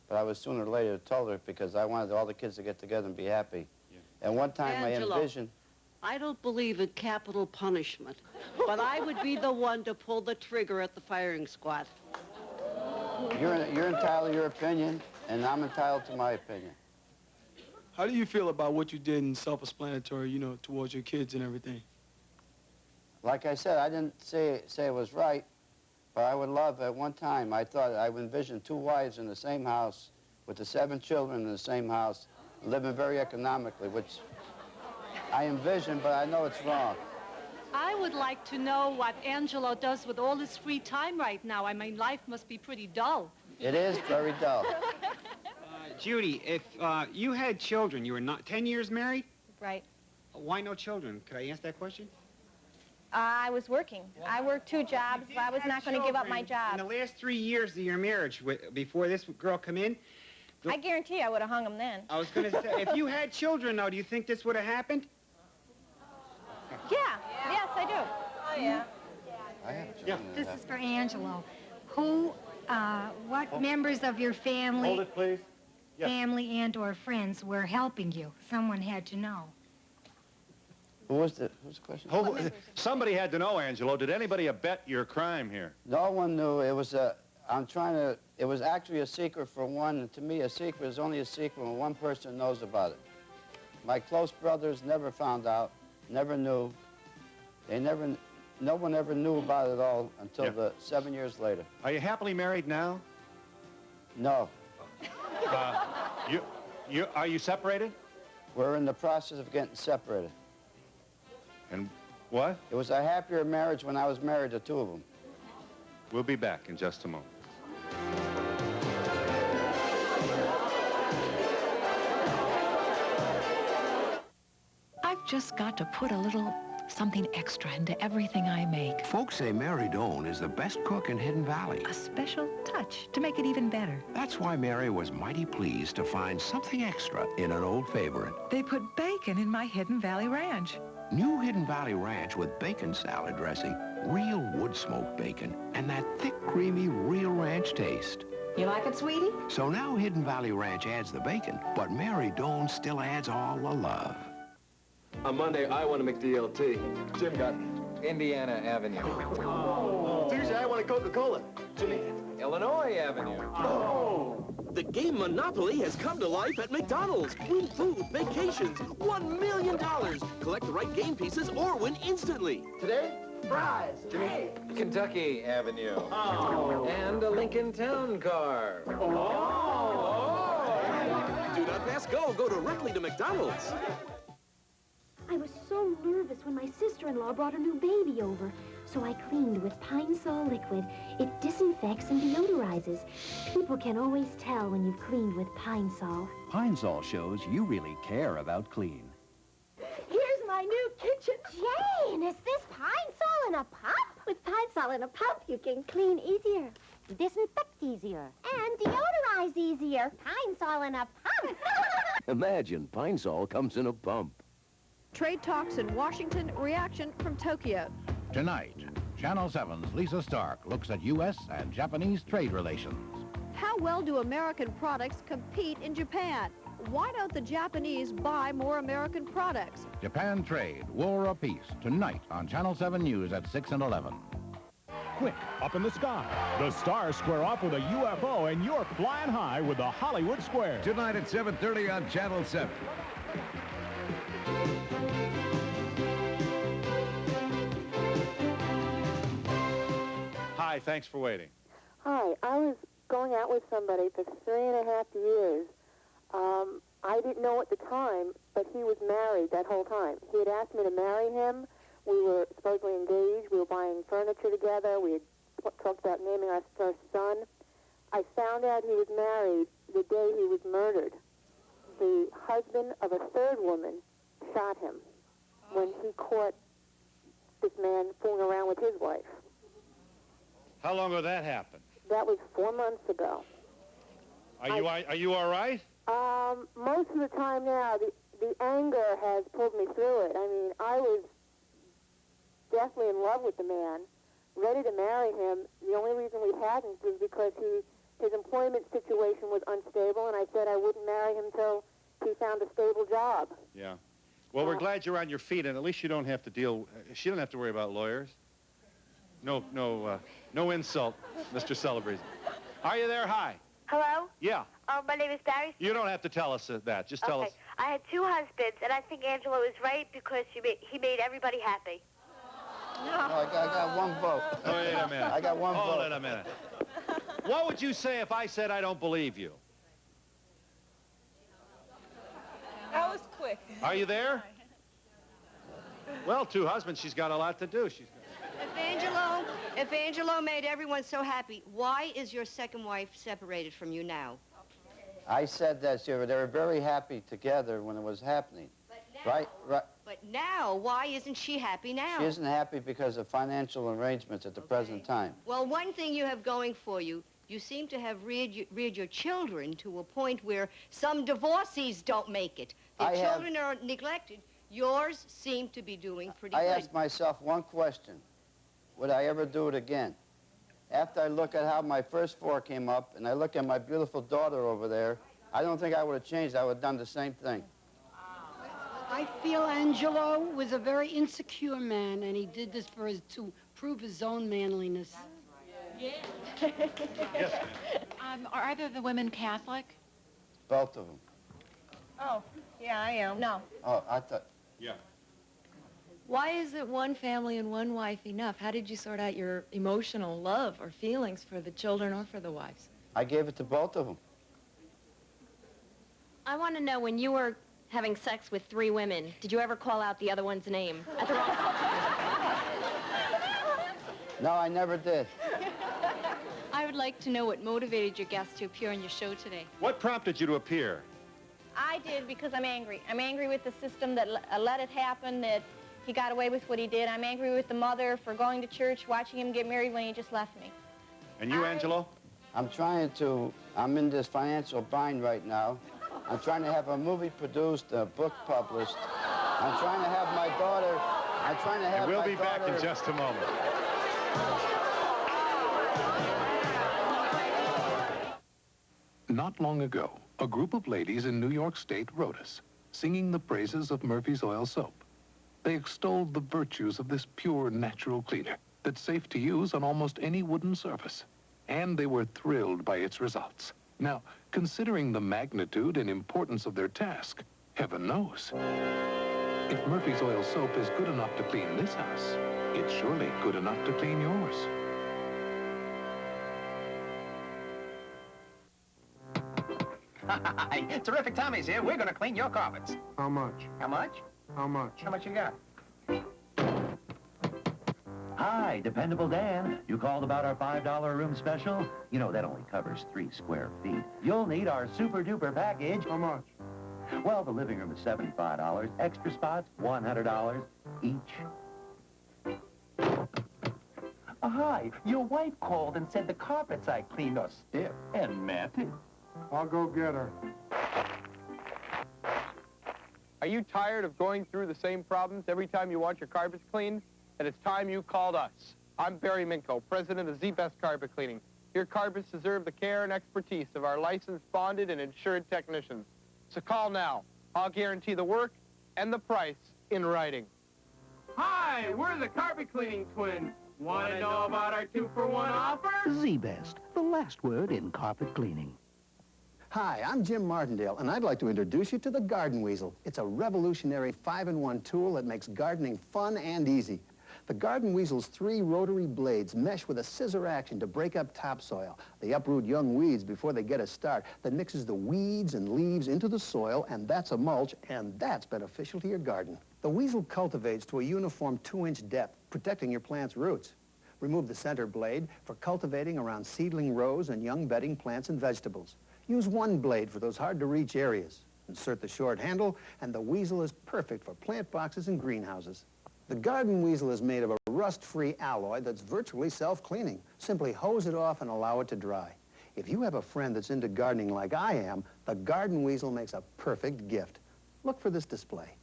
but I was sooner or later told her because I wanted all the kids to get together and be happy. Yeah. And one time Angelo, I envisioned... I don't believe in capital punishment, but I would be the one to pull the trigger at the firing squad. You're entitled to your opinion, and I'm entitled to my opinion. How do you feel about what you did in self-explanatory, you know, towards your kids and everything? Like I said, I didn't say it was right, but I would love, at one time, I thought I would envision 2 wives in the same house with the 7 children in the same house, living very economically, which I envision, but I know it's wrong. I would like to know what Angelo does with all his free time right now. I mean, life must be pretty dull. It is very dull. Judy, if you had children, you were not 10 years married? Right. Why no children? Could I answer that question? I was working. I worked 2 jobs. I was not going to give up my job. In the last 3 years of your marriage, before this girl come in, I guarantee I would have hung him then. I was going to say, if you had children, though, do you think this would have happened? Yeah. Yes, I do. Oh, yeah. I have Yeah. This is for Angelo. Who, what members of your family... Hold it, please. Yes. Family and/or friends were helping you? Someone had to know. Who's the question? Somebody had to know, Angelo. Did anybody abet your crime here? No one knew. It was it was actually a secret for one, and to me, a secret is only a secret when one person knows about it. My close brothers never found out, never knew. No one ever knew about it all until 7 years later. Are you happily married now? No. Are you separated? We're in the process of getting separated. And what? It was a happier marriage when I was married to 2 of them. We'll be back in just a moment. I've just got to put a little something extra into everything I make. Folks say Mary Doan is the best cook in Hidden Valley. A special touch to make it even better. That's why Mary was mighty pleased to find something extra in an old favorite. They put bacon in my Hidden Valley Ranch. New Hidden Valley Ranch with bacon salad dressing, real wood-smoked bacon, and that thick, creamy, real ranch taste. You like it, sweetie? So now Hidden Valley Ranch adds the bacon, but Mary Doan still adds all the love. On Monday, I want a McDLT. Jim got Indiana Avenue. Tuesday, I want a Coca-Cola. Jimmy, Illinois Avenue. Oh! The game Monopoly has come to life at McDonald's. Win food, vacations, $1 million. Collect the right game pieces or win instantly. Today, fries. Jimmy. Kentucky Avenue. Oh. And a Lincoln Town Car. Oh. Do not pass go. Go directly to McDonald's. I was so nervous when my sister-in-law brought her new baby over. So I cleaned with Pine Sol liquid. It disinfects and deodorizes. People can always tell when you've cleaned with Pine Sol. Pine Sol shows you really care about clean. Here's my new kitchen. Jane, is this Pine Sol in a pump? With Pine Sol in a pump, you can clean easier, disinfect easier, and deodorize easier. Pine Sol in a pump. Imagine Pine Sol comes in a pump. Trade talks in Washington, reaction from Tokyo. Tonight, Channel 7's Lisa Stark looks at U.S. and Japanese trade relations. How well do American products compete in Japan? Why don't the Japanese buy more American products? Japan Trade, War or Peace, tonight on Channel 7 News at 6 and 11. Quick, up in the sky. The stars square off with a UFO, and you're flying high with the Hollywood Square. Tonight at 7:30 on Channel 7. Hi, thanks for waiting. Hi, I was going out with somebody for 3.5 years. I didn't know at the time, but he was married that whole time. He had asked me to marry him. We were supposedly engaged. We were buying furniture together. We had talked about naming our first son. I found out he was married the day he was murdered. The husband of a third woman shot him when he caught this man fooling around with his wife. How long ago that happened? That was 4 months ago. Are you all right? Most of the time now, the anger has pulled me through it. I mean, I was definitely in love with the man, ready to marry him. The only reason we hadn't was because his employment situation was unstable, and I said I wouldn't marry him till he found a stable job. Yeah. Well, we're glad you're on your feet, and at least you don't have to deal. She don't have to worry about lawyers. No insult, Mr. Celebrezzi. Are you there? Hi. Hello? Yeah. My name is Barry. You don't have to tell us that. Just tell us. I had 2 husbands, and I think Angelo is right because he made everybody happy. No, I got one vote. Wait a minute. I got one vote. Hold on a minute. What would you say if I said I don't believe you? That was quick. Are you there? Well, two husbands, she's got a lot to do. If Angelo made everyone so happy, why is your second wife separated from you now? I said that they were very happy together when it was happening. Right. But now, why isn't she happy now? She isn't happy because of financial arrangements at the present time. Well, one thing you have going for you, you seem to have reared your children to a point where some divorcees don't make it. The children are neglected. Yours seem to be doing pretty good. I asked myself one question. Would I ever do it again? After I look at how my first four came up, and I look at my beautiful daughter over there, I don't think I would have changed. I would have done the same thing. I feel Angelo was a very insecure man, and he did this to prove his own manliness. Yeah. Yes, Are either of the women Catholic? Both of them. Oh, yeah, I am. No. Oh, I thought... Yeah. Why isn't one family and one wife enough? How did you sort out your emotional love or feelings for the children or for the wives? I gave it to both of them. I want to know, when you were having sex with 3 women, did you ever call out the other one's name at the wrong time? No, I never did. I would like to know what motivated your guests to appear on your show today. What prompted you to appear? I did because I'm angry. I'm angry with the system that let it happen, that he got away with what he did. I'm angry with the mother for going to church, watching him get married when he just left me. And you, Angelo? I'm in this financial bind right now. I'm trying to have a movie produced, a book published. I'm trying to have my daughter, And we'll be back in just a moment. Not long ago, a group of ladies in New York State wrote us, singing the praises of Murphy's Oil Soap. They extolled the virtues of this pure, natural cleaner that's safe to use on almost any wooden surface. And they were thrilled by its results. Now, considering the magnitude and importance of their task, heaven knows. If Murphy's Oil Soap is good enough to clean this house, it's surely good enough to clean yours. Terrific Tommy's here. We're going to clean your carpets. How much? How much? How much? How much you got? Hi, Dependable Dan. You called about our $5 room special? You know, that only covers 3 square feet. You'll need our super-duper package. How much? Well, the living room is $75. Extra spots, $100 each. Hi, your wife called and said the carpets I cleaned are stiff and matted. I'll go get her. Are you tired of going through the same problems every time you want your carpets cleaned? Then it's time you called us. I'm Barry Minko, president of Z-Best Carpet Cleaning. Your carpets deserve the care and expertise of our licensed, bonded, and insured technicians. So call now. I'll guarantee the work and the price in writing. Hi, we're the carpet cleaning twins. Want to know about our 2-for-1 offer? Z-Best, the last word in carpet cleaning. Hi, I'm Jim Martindale, and I'd like to introduce you to the Garden Weasel. It's a revolutionary 5-in-1 tool that makes gardening fun and easy. The Garden Weasel's 3 rotary blades mesh with a scissor action to break up topsoil. They uproot young weeds before they get a start. That mixes the weeds and leaves into the soil, and that's a mulch, and that's beneficial to your garden. The Weasel cultivates to a uniform 2-inch depth, protecting your plant's roots. Remove the center blade for cultivating around seedling rows and young bedding plants and vegetables. Use 1 blade for those hard-to-reach areas. Insert the short handle, and the Weasel is perfect for plant boxes and greenhouses. The Garden Weasel is made of a rust-free alloy that's virtually self-cleaning. Simply hose it off and allow it to dry. If you have a friend that's into gardening like I am, the Garden Weasel makes a perfect gift. Look for this display.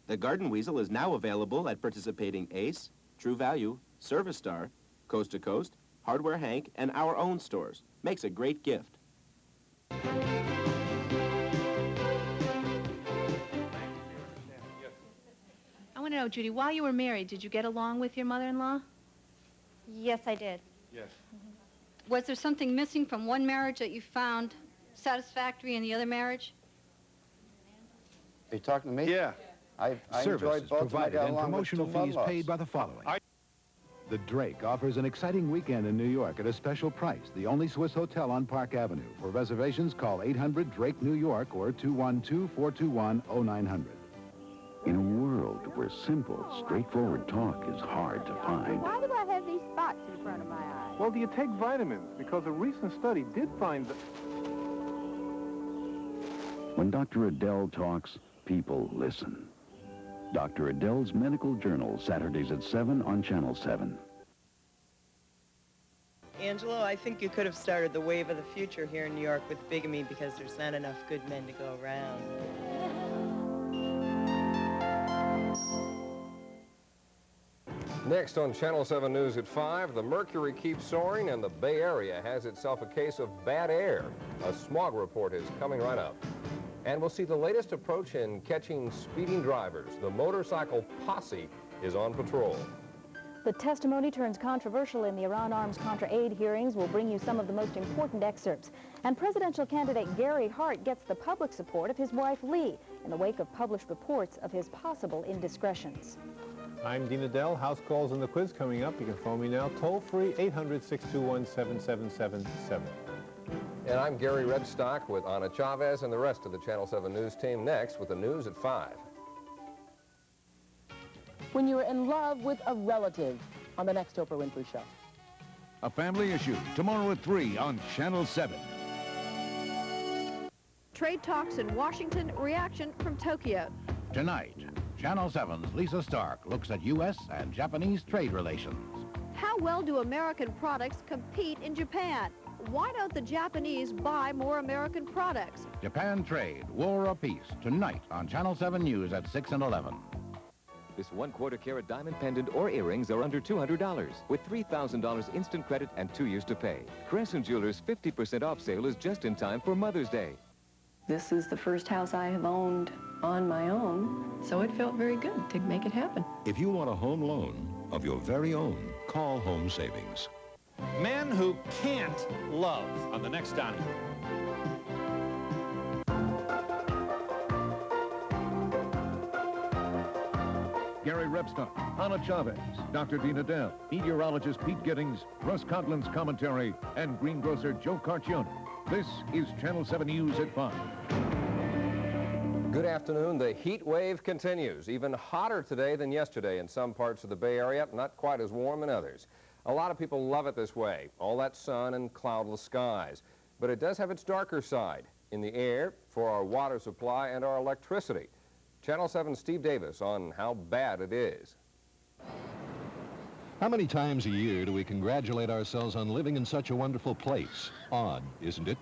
The Garden Weasel is now available at participating Ace, True Value, Service Star, Coast to Coast, Hardware Hank, and our own stores. Makes a great gift. I want to know, Judy, while you were married, did you get along with your mother-in-law? Yes, I did. Yes. Was there something missing from one marriage that you found satisfactory in the other marriage? Are you talking to me? Yeah. I Services enjoyed both of them. I provided got and along with promotional 2 fees mud-lots. paid by the following. The Drake offers an exciting weekend in New York at a special price. The only Swiss hotel on Park Avenue. For reservations, call 800-DRAKE-NEW-YORK or 212-421-0900. In a world where where simple, straightforward talk is hard to find. Why do I have these spots in front of my eyes? Well, do you take vitamins? Because a recent study did find that... When Dr. Adele talks, people listen. Dr. Adele's Medical Journal, Saturdays at 7 on Channel 7. Angelo, I think you could have started the wave of the future here in New York with bigamy because there's not enough good men to go around. Next on Channel 7 News at 5, the mercury keeps soaring and the Bay Area has itself a case of bad air. A smog report is coming right up. And we'll see the latest approach in catching speeding drivers. The motorcycle posse is on patrol. The testimony turns controversial in the Iran Arms-Contra aid hearings. We'll bring you some of the most important excerpts. And presidential candidate Gary Hart gets the public support of his wife Lee in the wake of published reports of his possible indiscretions. I'm Dean Adele. House calls in the quiz coming up. You can phone me now, toll-free, 800-621-7777. And I'm Gary Redstock with Ana Chavez and the rest of the Channel 7 News team next with the news at 5. When you're in love with a relative on the next Oprah Winfrey Show. A family issue, tomorrow at 3 on Channel 7. Trade talks in Washington, reaction from Tokyo. Tonight, Channel 7's Lisa Stark looks at U.S. and Japanese trade relations. How well do American products compete in Japan? Why don't the Japanese buy more American products? Japan Trade, War or Peace, tonight on Channel 7 News at 6 and 11. This 1/4 carat diamond pendant or earrings are under $200 with $3,000 instant credit and 2 years to pay. Crescent Jewelers' 50% off sale is just in time for Mother's Day. This is the first house I have owned on my own, so it felt very good to make it happen. If you want a home loan of your very own, call Home Savings. Men who can't love on the next Donnie. Gary Rebstock, Ana Chavez, Dr. Dean Adele, meteorologist Pete Giddings, Russ Coughlin's commentary, and greengrocer Joe Carcione. This is Channel 7 News at 5. Good afternoon. The heat wave continues. Even hotter today than yesterday in some parts of the Bay Area, not quite as warm in others. A lot of people love it this way, all that sun and cloudless skies. But it does have its darker side in the air for our water supply and our electricity. Channel 7's Steve Davis on how bad it is. How many times a year do we congratulate ourselves on living in such a wonderful place? Odd, isn't it?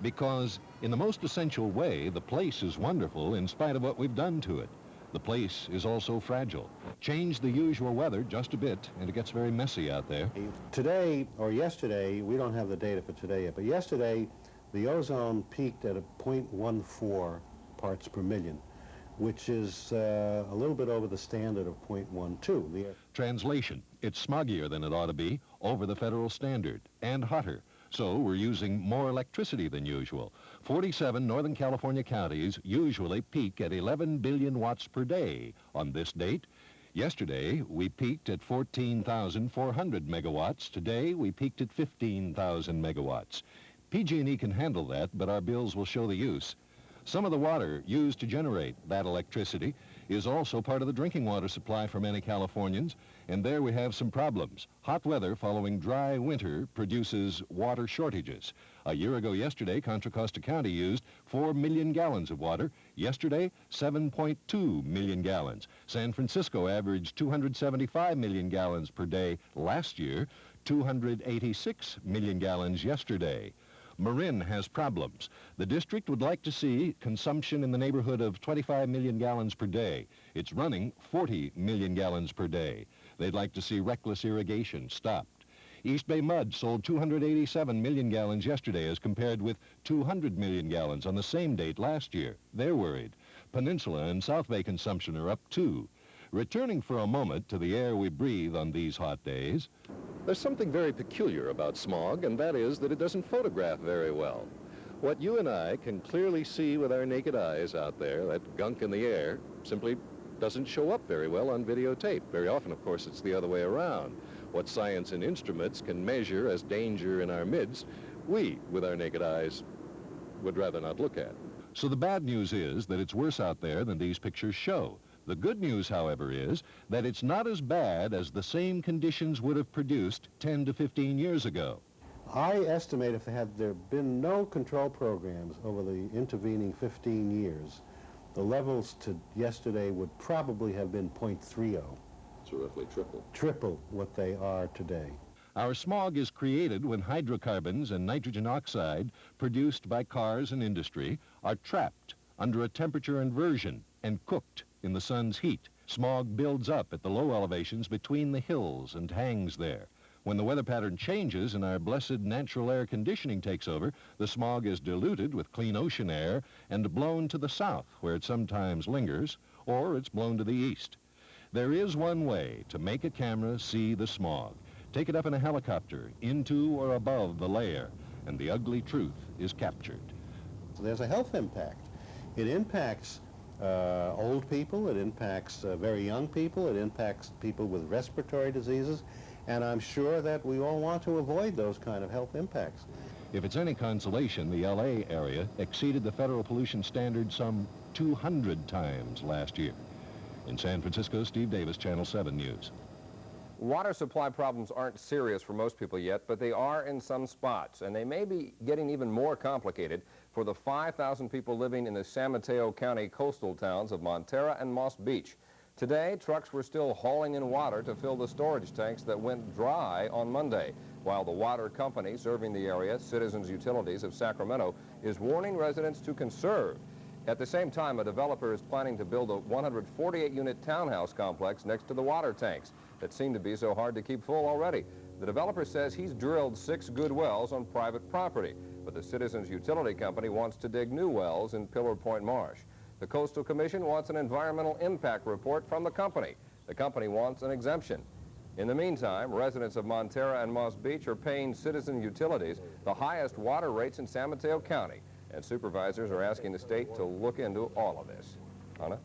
Because in the most essential way, the place is wonderful in spite of what we've done to it. The place is also fragile. Change the usual weather just a bit, and it gets very messy out there. Today, or yesterday, we don't have the data for today yet, but yesterday, the ozone peaked at a 0.14 parts per million, which is a little bit over the standard of 0.12. Translation, it's smoggier than it ought to be, over the federal standard, and hotter. So we're using more electricity than usual. 47 Northern California counties usually peak at 11 billion watts per day on this date. Yesterday, we peaked at 14,400 megawatts. Today, we peaked at 15,000 megawatts. PG&E can handle that, but our bills will show the use. Some of the water used to generate that electricity is also part of the drinking water supply for many Californians, and there we have some problems. Hot weather following dry winter produces water shortages. A year ago yesterday, Contra Costa County used 4 million gallons of water. Yesterday, 7.2 million gallons. San Francisco averaged 275 million gallons per day last year, 286 million gallons yesterday. Marin has problems. The district would like to see consumption in the neighborhood of 25 million gallons per day. It's running 40 million gallons per day. They'd like to see reckless irrigation stopped. East Bay Mud sold 287 million gallons yesterday as compared with 200 million gallons on the same date last year. They're worried. Peninsula and South Bay consumption are up too. Returning for a moment to the air we breathe on these hot days. There's something very peculiar about smog, and that is that it doesn't photograph very well. What you and I can clearly see with our naked eyes out there, that gunk in the air, simply doesn't show up very well on videotape. Very often, of course, it's the other way around. What science and instruments can measure as danger in our midst, we, with our naked eyes, would rather not look at. So the bad news is that it's worse out there than these pictures show. The good news, however, is that it's not as bad as the same conditions would have produced 10 to 15 years ago. I estimate if there had been no control programs over the intervening 15 years, the levels to yesterday would probably have been 0.30. So roughly triple. Triple what they are today. Our smog is created when hydrocarbons and nitrogen oxide produced by cars and industry are trapped under a temperature inversion and cooked in the sun's heat. Smog builds up at the low elevations between the hills and hangs there. When the weather pattern changes and our blessed natural air conditioning takes over, the smog is diluted with clean ocean air and blown to the south, where it sometimes lingers, or it's blown to the east. There is one way to make a camera see the smog. Take it up in a helicopter, into or above the layer, and the ugly truth is captured. There's a health impact. It impacts old people, it impacts very young people, it impacts people with respiratory diseases, and I'm sure that we all want to avoid those kind of health impacts. If it's any consolation, the LA area exceeded the federal pollution standard some 200 times last year. In San Francisco, Steve Davis, Channel 7 News. Water supply problems aren't serious for most people yet, but they are in some spots, and they may be getting even more complicated for the 5,000 people living in the San Mateo County coastal towns of Montera and Moss Beach. Today, trucks were still hauling in water to fill the storage tanks that went dry on Monday, while the water company serving the area, Citizens Utilities of Sacramento, is warning residents to conserve. At the same time, a developer is planning to build a 148-unit townhouse complex next to the water tanks that seem to be so hard to keep full already. The developer says he's drilled 6 good wells on private property, but the Citizens Utility Company wants to dig new wells in Pillar Point Marsh. The Coastal Commission wants an environmental impact report from the company. The company wants an exemption. In the meantime, residents of Montera and Moss Beach are paying Citizen Utilities the highest water rates in San Mateo County, and supervisors are asking the state to look into all of this. Anna?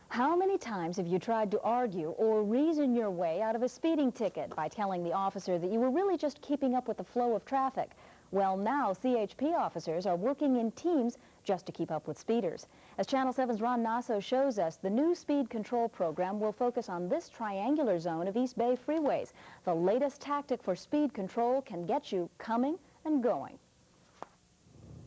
How many times have you tried to argue or reason your way out of a speeding ticket by telling the officer that you were really just keeping up with the flow of traffic? Well, now CHP officers are working in teams just to keep up with speeders. As Channel 7's Ron Nasso shows us, the new speed control program will focus on this triangular zone of East Bay freeways. The latest tactic for speed control can get you coming and going.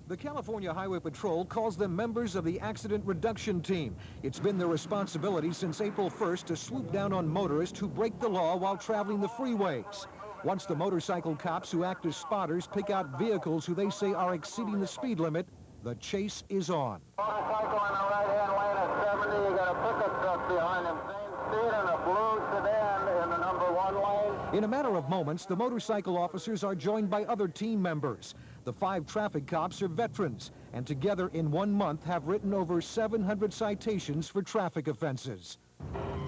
The California Highway Patrol calls them members of the Accident Reduction Team. It's been their responsibility since April 1st to swoop down on motorists who break the law while traveling the freeways. Once the motorcycle cops who act as spotters pick out vehicles who they say are exceeding the speed limit, the chase is on. Motorcycle in the right-hand lane at 70, you got a pickup truck behind him, same speed, and a blue sedan in the number 1 lane. In a matter of moments, the motorcycle officers are joined by other team members. The 5 traffic cops are veterans, and together in 1 month have written over 700 citations for traffic offenses.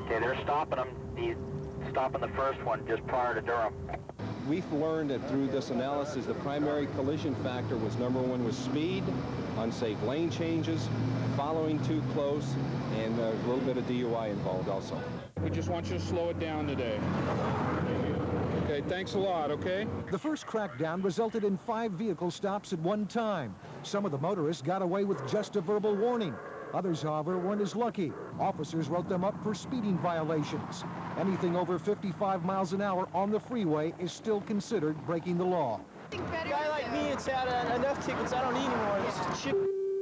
Okay, they're stopping them. He's stopping the first one just prior to Durham. We've learned that through this analysis, the primary collision factor was #1 was speed, unsafe lane changes, following too close, and a little bit of DUI involved also. We just want you to slow it down today. Okay, thanks a lot, okay? The first crackdown resulted in 5 vehicle stops at one time. Some of the motorists got away with just a verbal warning. Others, however, weren't as lucky. Officers wrote them up for speeding violations. Anything over 55 miles an hour on the freeway is still considered breaking the law. A guy like me, it's had enough tickets, I don't need anymore. This is shit.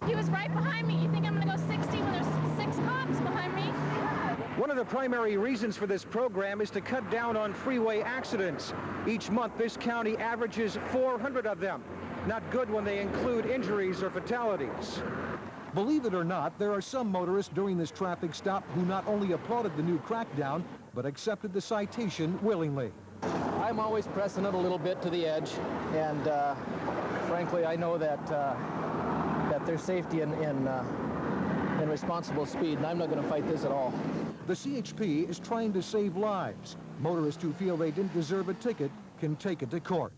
He was right behind me. You think I'm going to go 60 when there's 6 cops behind me? One of the primary reasons for this program is to cut down on freeway accidents. Each month, this county averages 400 of them. Not good when they include injuries or fatalities. Believe it or not, there are some motorists during this traffic stop who not only applauded the new crackdown, but accepted the citation willingly. I'm always pressing it a little bit to the edge, and frankly, I know that that there's safety in responsible speed, and I'm not going to fight this at all. The CHP is trying to save lives. Motorists who feel they didn't deserve a ticket can take it to court.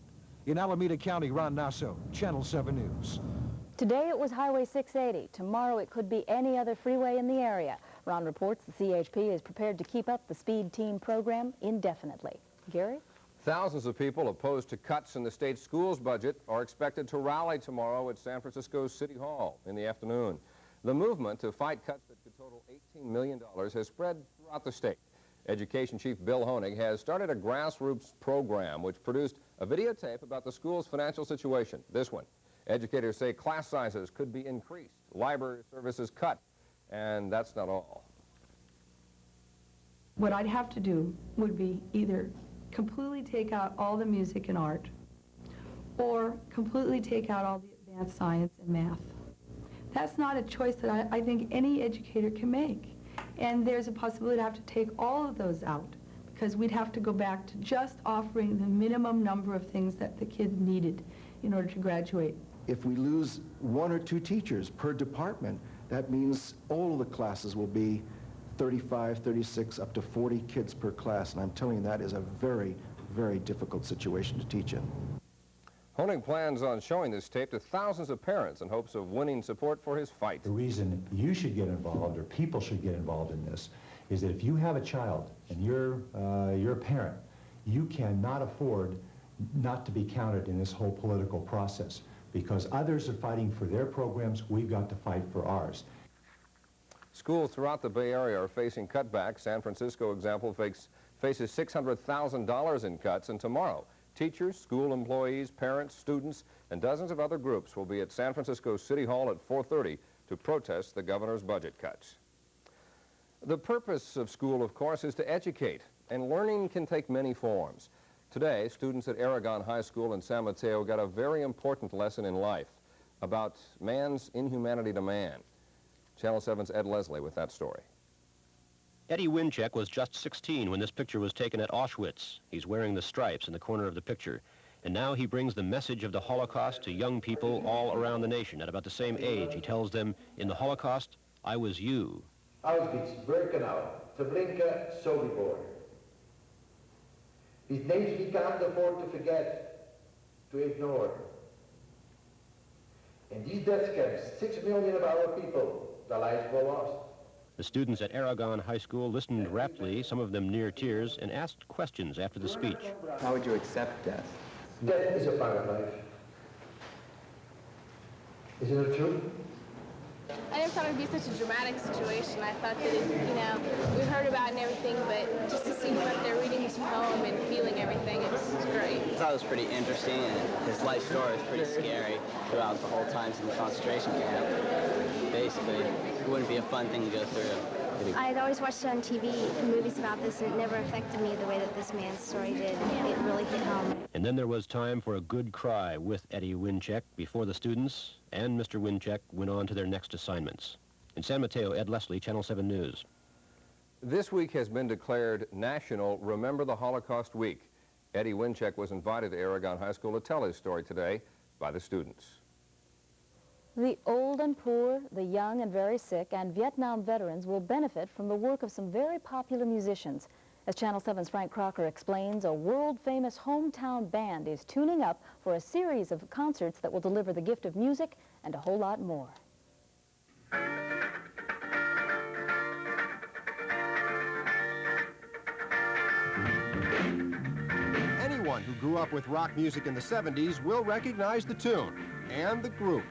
In Alameda County, Ron Nasso, Channel 7 News. Today it was Highway 680. Tomorrow it could be any other freeway in the area. Ron reports the CHP is prepared to keep up the speed team program indefinitely. Gary? Thousands of people opposed to cuts in the state schools budget are expected to rally tomorrow at San Francisco's City Hall in the afternoon. The movement to fight cuts that could total total $18 million, has spread throughout the state. Education Chief Bill Honig has started a grassroots program which produced a videotape about the school's financial situation. This one. Educators say class sizes could be increased, library services cut, and that's not all. What I'd have to do would be either completely take out all the music and art, or completely take out all the advanced science and math. That's not a choice that I think any educator can make. And there's a possibility to have to take all of those out, because we'd have to go back to just offering the minimum number of things that the kids needed in order to graduate. If we lose 1 or 2 teachers per department, that means all of the classes will be 35, 36, up to 40 kids per class. And I'm telling you, that is a very, very difficult situation to teach in. Honig plans on showing this tape to thousands of parents in hopes of winning support for his fight. The reason you should get involved, or people should get involved in this, is that if you have a child and you're a parent, you cannot afford not to be counted in this whole political process. Because others are fighting for their programs, we've got to fight for ours. Schools throughout the Bay Area are facing cutbacks. San Francisco, example, faces $600,000 in cuts, and tomorrow, teachers, school employees, parents, students, and dozens of other groups will be at San Francisco City Hall at 4:30 to protest the governor's budget cuts. The purpose of school, of course, is to educate, and learning can take many forms. Today, students at Aragon High School in San Mateo got a very important lesson in life about man's inhumanity to man. Channel 7's Ed Leslie with that story. Eddie Winchek was just 16 when this picture was taken at Auschwitz. He's wearing the stripes in the corner of the picture. And now he brings the message of the Holocaust to young people all around the nation. At about the same age, he tells them, in the Holocaust, I was you. Auschwitz, Birkenau, Treblinka, Sobibor. These names we can't afford to forget, to ignore. In these death camps, 6 million of our people, their lives were lost. The students at Aragon High School listened raptly, some of them near tears, and asked questions after the speech. How would you accept death? Death is a part of life. Isn't it true? I never thought it would be such a dramatic situation. I thought that, we heard about it and everything, but just to see him up there reading his poem and feeling everything, it's great. I thought it was pretty interesting, and his life story was pretty scary throughout the whole time in the concentration camp. Basically, it wouldn't be a fun thing to go through. I'd always watched it on TV, movies about this, and it never affected me the way that this man's story did. It really hit home. And then there was time for a good cry with Eddie Winchek before the students and Mr. Winchek went on to their next assignments. In San Mateo, Ed Leslie, Channel 7 News. This week has been declared National Remember the Holocaust Week. Eddie Winchek was invited to Aragon High School to tell his story today by the students. The old and poor, the young and very sick, and Vietnam veterans will benefit from the work of some very popular musicians. As Channel 7's Frank Crocker explains, a world-famous hometown band is tuning up for a series of concerts that will deliver the gift of music and a whole lot more. Anyone who grew up with rock music in the 70s will recognize the tune and the group.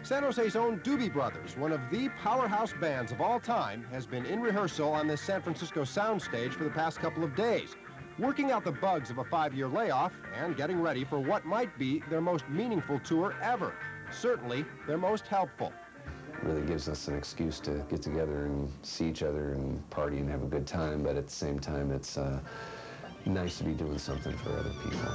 San Jose's own Doobie Brothers, one of the powerhouse bands of all time, has been in rehearsal on this San Francisco soundstage for the past couple of days, working out the bugs of a 5-year layoff and getting ready for what might be their most meaningful tour ever. Certainly, their most helpful. It really gives us an excuse to get together and see each other and party and have a good time, but at the same time, it's nice to be doing something for other people.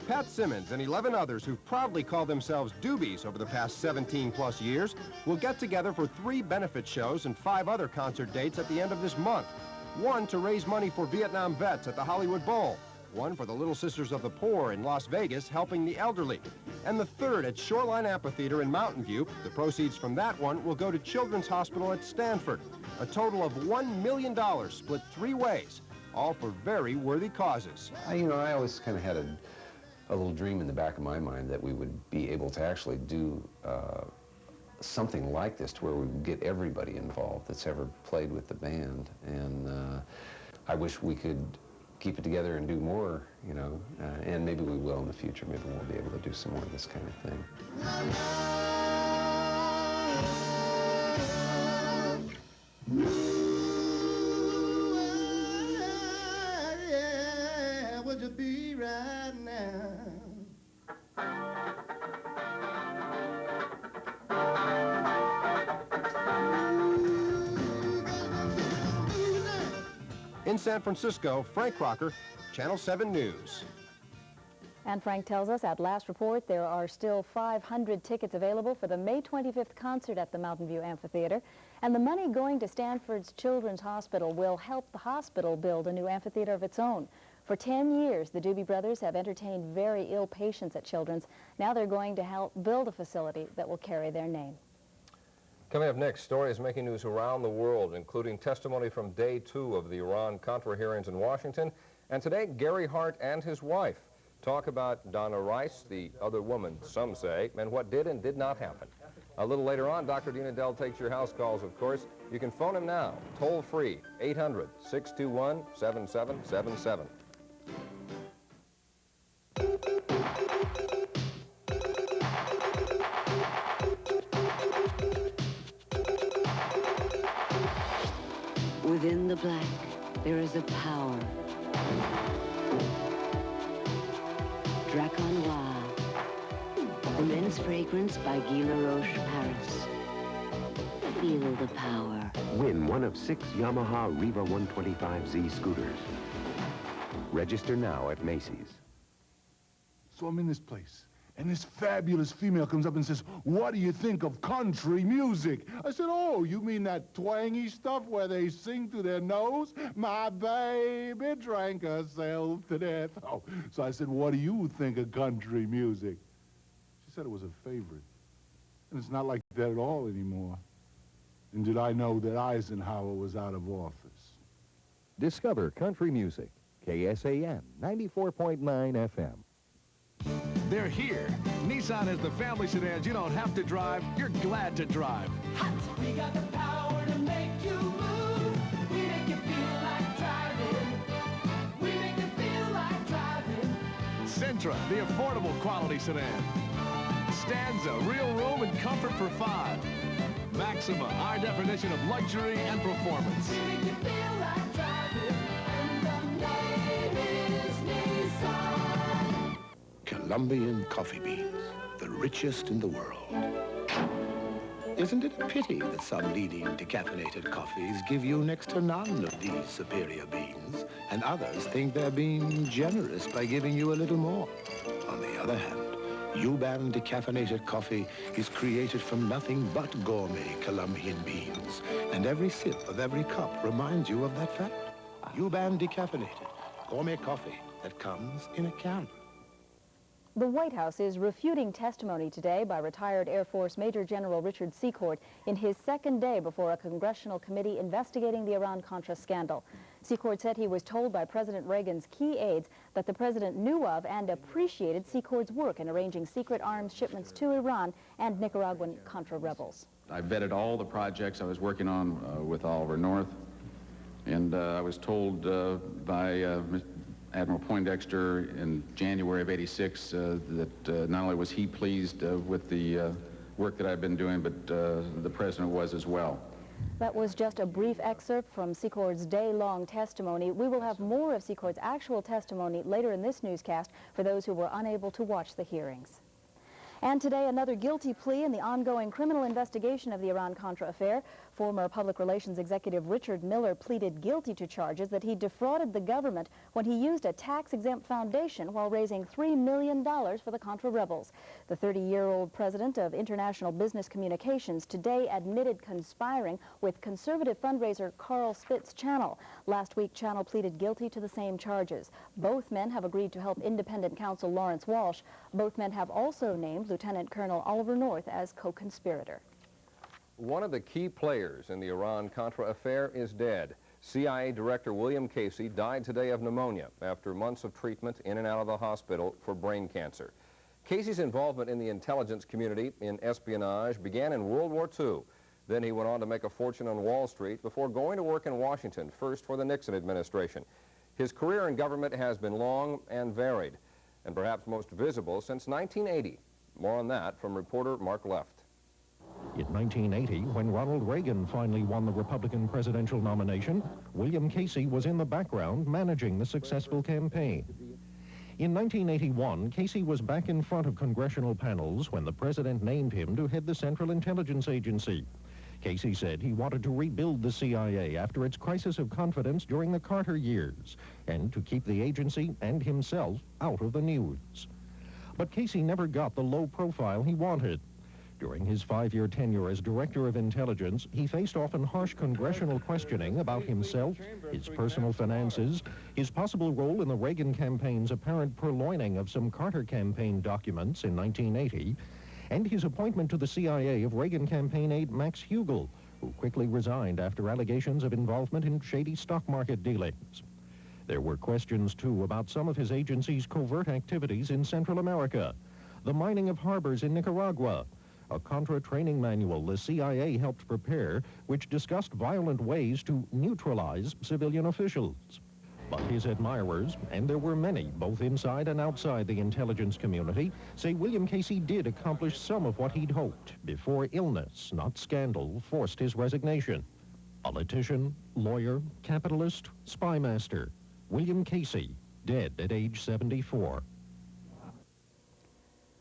Pat Simmons and 11 others who've proudly called themselves Doobies over the past 17-plus years will get together for 3 benefit shows and 5 other concert dates at the end of this month. One to raise money for Vietnam vets at the Hollywood Bowl. One for the Little Sisters of the Poor in Las Vegas, helping the elderly. And the third at Shoreline Amphitheater in Mountain View. The proceeds from that one will go to Children's Hospital at Stanford. A total of $1 million split 3 ways, all for very worthy causes. I always kind of had a little dream in the back of my mind that we would be able to actually do something like this to where we would get everybody involved that's ever played with the band. And I wish we could keep it together and do more, you know, and maybe we will in the future. Maybe we'll be able to do some more of this kind of thing. Yeah, would you be right now? In San Francisco, Frank Crocker, Channel 7 News. And Frank tells us at last report there are still 500 tickets available for the May 25th concert at the Mountain View Amphitheater. And the money going to Stanford's Children's Hospital will help the hospital build a new amphitheater of its own. For 10 years, the Doobie Brothers have entertained very ill patients at Children's. Now they're going to help build a facility that will carry their name. Coming up next, stories making news around the world, including testimony from day 2 of the Iran-Contra hearings in Washington. And today, Gary Hart and his wife talk about Donna Rice, the other woman, some say, and what did and did not happen. A little later on, Dr. Dean Adele takes your house calls, of course. You can phone him now, toll-free, 800-621-7777. Within the black, there is a power. Dragon Noir, the men's fragrance by Guy Laroche, Paris. Feel the power. Win one of 6 Yamaha Riva 125Z scooters. Register now at Macy's. So I'm in this place, and this fabulous female comes up and says, "What do you think of country music?" I said, "Oh, you mean that twangy stuff where they sing through their nose? My baby drank herself to death." Oh, so I said, "What do you think of country music?" She said it was a favorite. And it's not like that at all anymore. And did I know that Eisenhower was out of office? Discover country music. KSAN 94.9 FM. They're here. Nissan is the family sedans you don't have to drive, you're glad to drive. We got the power to make you move. We make you feel like driving. We make you feel like driving. Sentra, the affordable quality sedan. Stanza, real room and comfort for 5. Maxima, our definition of luxury and performance. We make you feel like driving. And the name is Nissan. Colombian coffee beans, the richest in the world. Isn't it a pity that some leading decaffeinated coffees give you next to none of these superior beans, and others think they're being generous by giving you a little more? On the other hand, U-Ban decaffeinated coffee is created from nothing but gourmet Colombian beans, and every sip of every cup reminds you of that fact. U-Ban decaffeinated, gourmet coffee that comes in a can. The White House is refuting testimony today by retired Air Force Major General Richard Secord in his second day before a congressional committee investigating the Iran-Contra scandal. Secord said he was told by President Reagan's key aides that the president knew of and appreciated Secord's work in arranging secret arms shipments to Iran and Nicaraguan Contra rebels. I vetted all the projects I was working on with Oliver North, and I was told by Admiral Poindexter in January of '86 that not only was he pleased with the work that I've been doing, but the president was as well. That was just a brief excerpt from Secord's day-long testimony. We will have more of Secord's actual testimony later in this newscast for those who were unable to watch the hearings. And today, another guilty plea in the ongoing criminal investigation of the Iran-Contra affair. Former Public Relations Executive Richard Miller pleaded guilty to charges that he defrauded the government when he used a tax-exempt foundation while raising $3 million for the Contra rebels. The 30-year-old president of International Business Communications today admitted conspiring with conservative fundraiser Carl Spitz Channel. Last week, Channel pleaded guilty to the same charges. Both men have agreed to help independent counsel Lawrence Walsh. Both men have also named Lieutenant Colonel Oliver North as co-conspirator. One of the key players in the Iran-Contra affair is dead. CIA Director William Casey died today of pneumonia after months of treatment in and out of the hospital for brain cancer. Casey's involvement in the intelligence community in espionage began in World War II. Then he went on to make a fortune on Wall Street before going to work in Washington, first for the Nixon administration. His career in government has been long and varied, and perhaps most visible since 1980. More on that from reporter Mark Left. In 1980, when Ronald Reagan finally won the Republican presidential nomination, William Casey was in the background managing the successful campaign. In 1981, Casey was back in front of congressional panels when the president named him to head the Central Intelligence Agency. Casey said he wanted to rebuild the CIA after its crisis of confidence during the Carter years, and to keep the agency and himself out of the news. But Casey never got the low profile he wanted. During his 5-year tenure as Director of Intelligence, he faced often harsh congressional questioning about himself, his personal finances, his possible role in the Reagan campaign's apparent purloining of some Carter campaign documents in 1980, and his appointment to the CIA of Reagan campaign aide Max Hugel, who quickly resigned after allegations of involvement in shady stock market dealings. There were questions, too, about some of his agency's covert activities in Central America, the mining of harbors in Nicaragua, a Contra training manual the CIA helped prepare, which discussed violent ways to neutralize civilian officials. But his admirers, and there were many, both inside and outside the intelligence community, say William Casey did accomplish some of what he'd hoped before illness, not scandal, forced his resignation. Politician, lawyer, capitalist, spy master, William Casey, dead at age 74.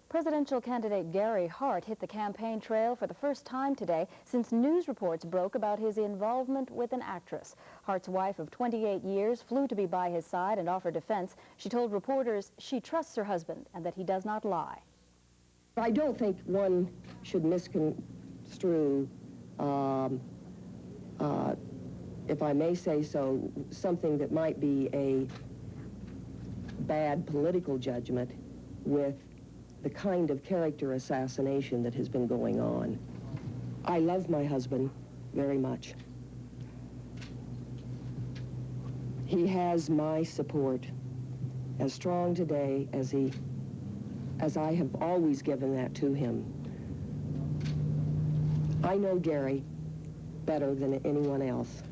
Presidential candidate Gary Hart hit the campaign trail for the first time today since news reports broke about his involvement with an actress. Hart's wife of 28 years flew to be by his side and offer defense. She told reporters she trusts her husband and that he does not lie. I don't think one should misconstrue, if I may say so, something that might be a bad political judgment with the kind of character assassination that has been going on. I love my husband very much. He has my support as strong today as I have always given that to him. I know Gary better than anyone else.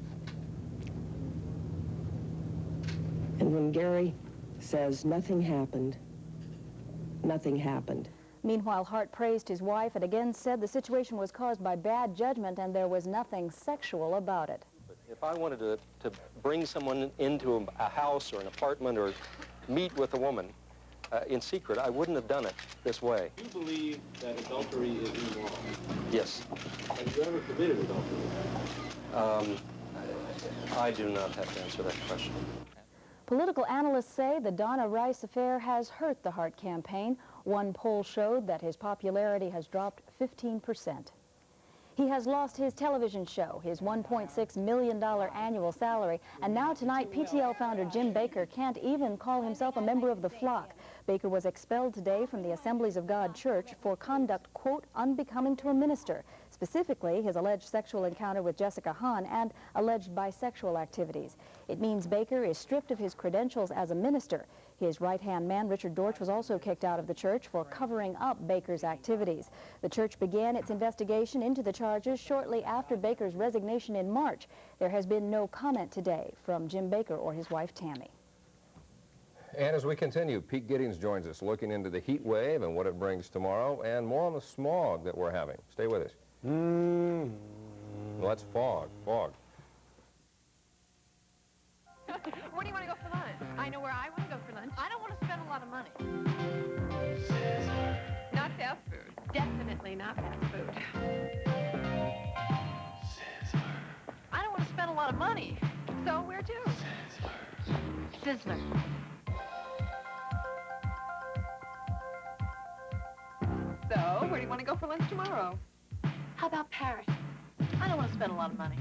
And when Gary says nothing happened, nothing happened. Meanwhile, Hart praised his wife and again said the situation was caused by bad judgment and there was nothing sexual about it. If I wanted to bring someone into a house or an apartment or meet with a woman in secret, I wouldn't have done it this way. Do you believe that adultery is immoral? Yes. Have you ever committed adultery? I do not have to answer that question. Political analysts say the Donna Rice affair has hurt the Hart campaign. One poll showed that his popularity has dropped 15%. He has lost his television show, his $1.6 million annual salary, and now tonight PTL founder Jim Bakker can't even call himself a member of the flock. Bakker was expelled today from the Assemblies of God Church for conduct, quote, unbecoming to a minister, specifically his alleged sexual encounter with Jessica Hahn and alleged bisexual activities. It means Bakker is stripped of his credentials as a minister. His right-hand man, Richard Dortch, was also kicked out of the church for covering up Bakker's activities. The church began its investigation into the charges shortly after Bakker's resignation in March. There has been no comment today from Jim Bakker or his wife, Tammy. And as we continue, Pete Giddings joins us, looking into the heat wave and what it brings tomorrow, and more on the smog that we're having. Stay with us. Well, that's fog. Where do you want to go for lunch? I know where I want to go for lunch. I don't want to spend a lot of money. Not fast food. Definitely not fast food. I don't want to spend a lot of money. So where to? Sizzler. So, where do you want to go for lunch tomorrow? How about Paris? I don't want to spend a lot of money.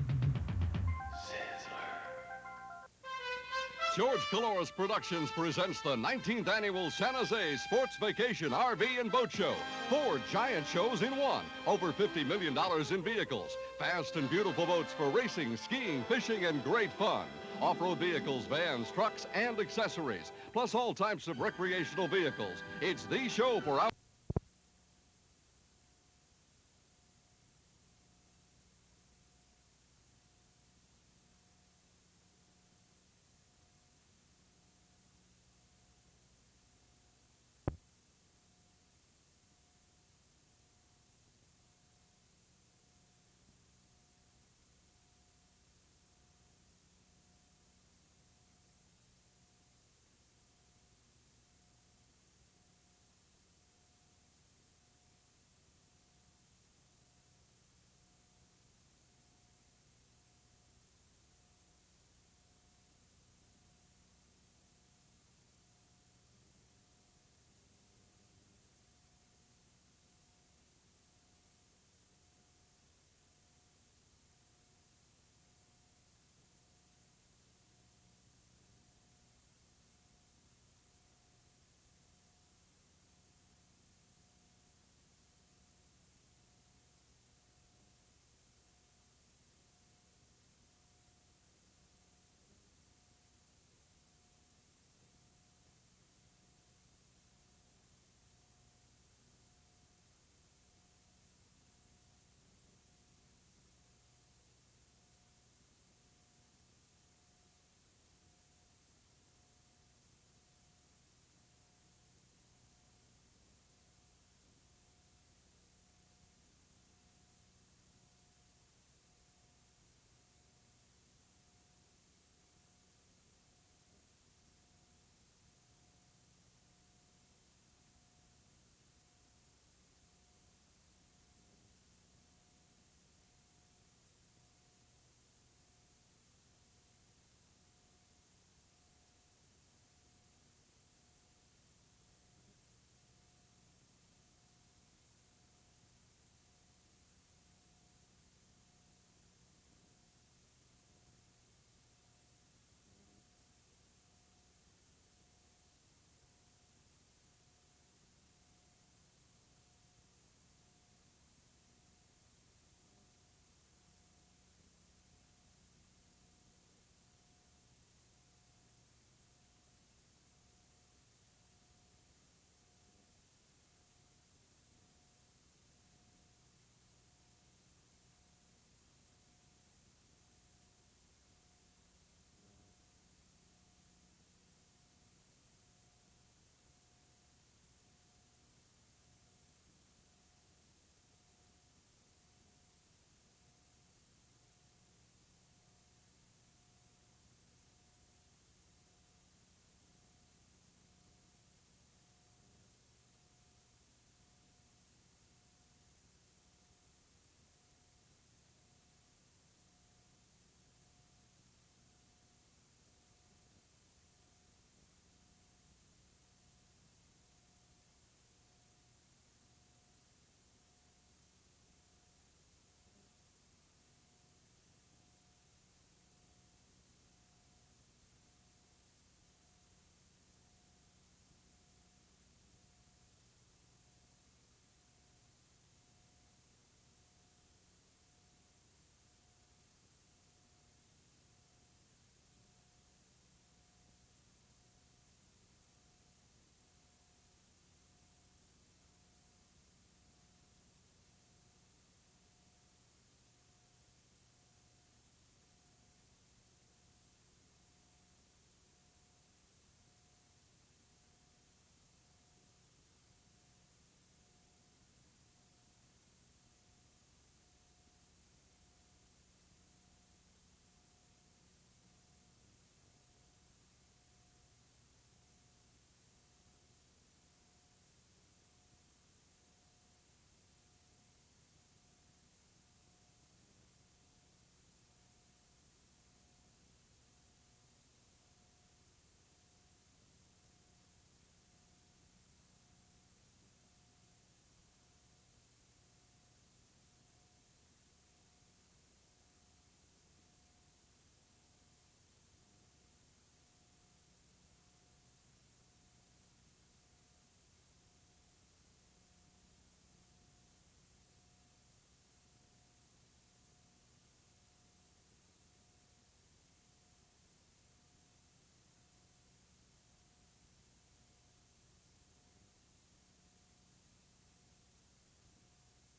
George Caloris Productions presents the 19th Annual San Jose Sports Vacation RV and Boat Show. 4 giant shows in one. Over $50 million in vehicles. Fast and beautiful boats for racing, skiing, fishing, and great fun. Off-road vehicles, vans, trucks, and accessories. Plus all types of recreational vehicles. It's the show for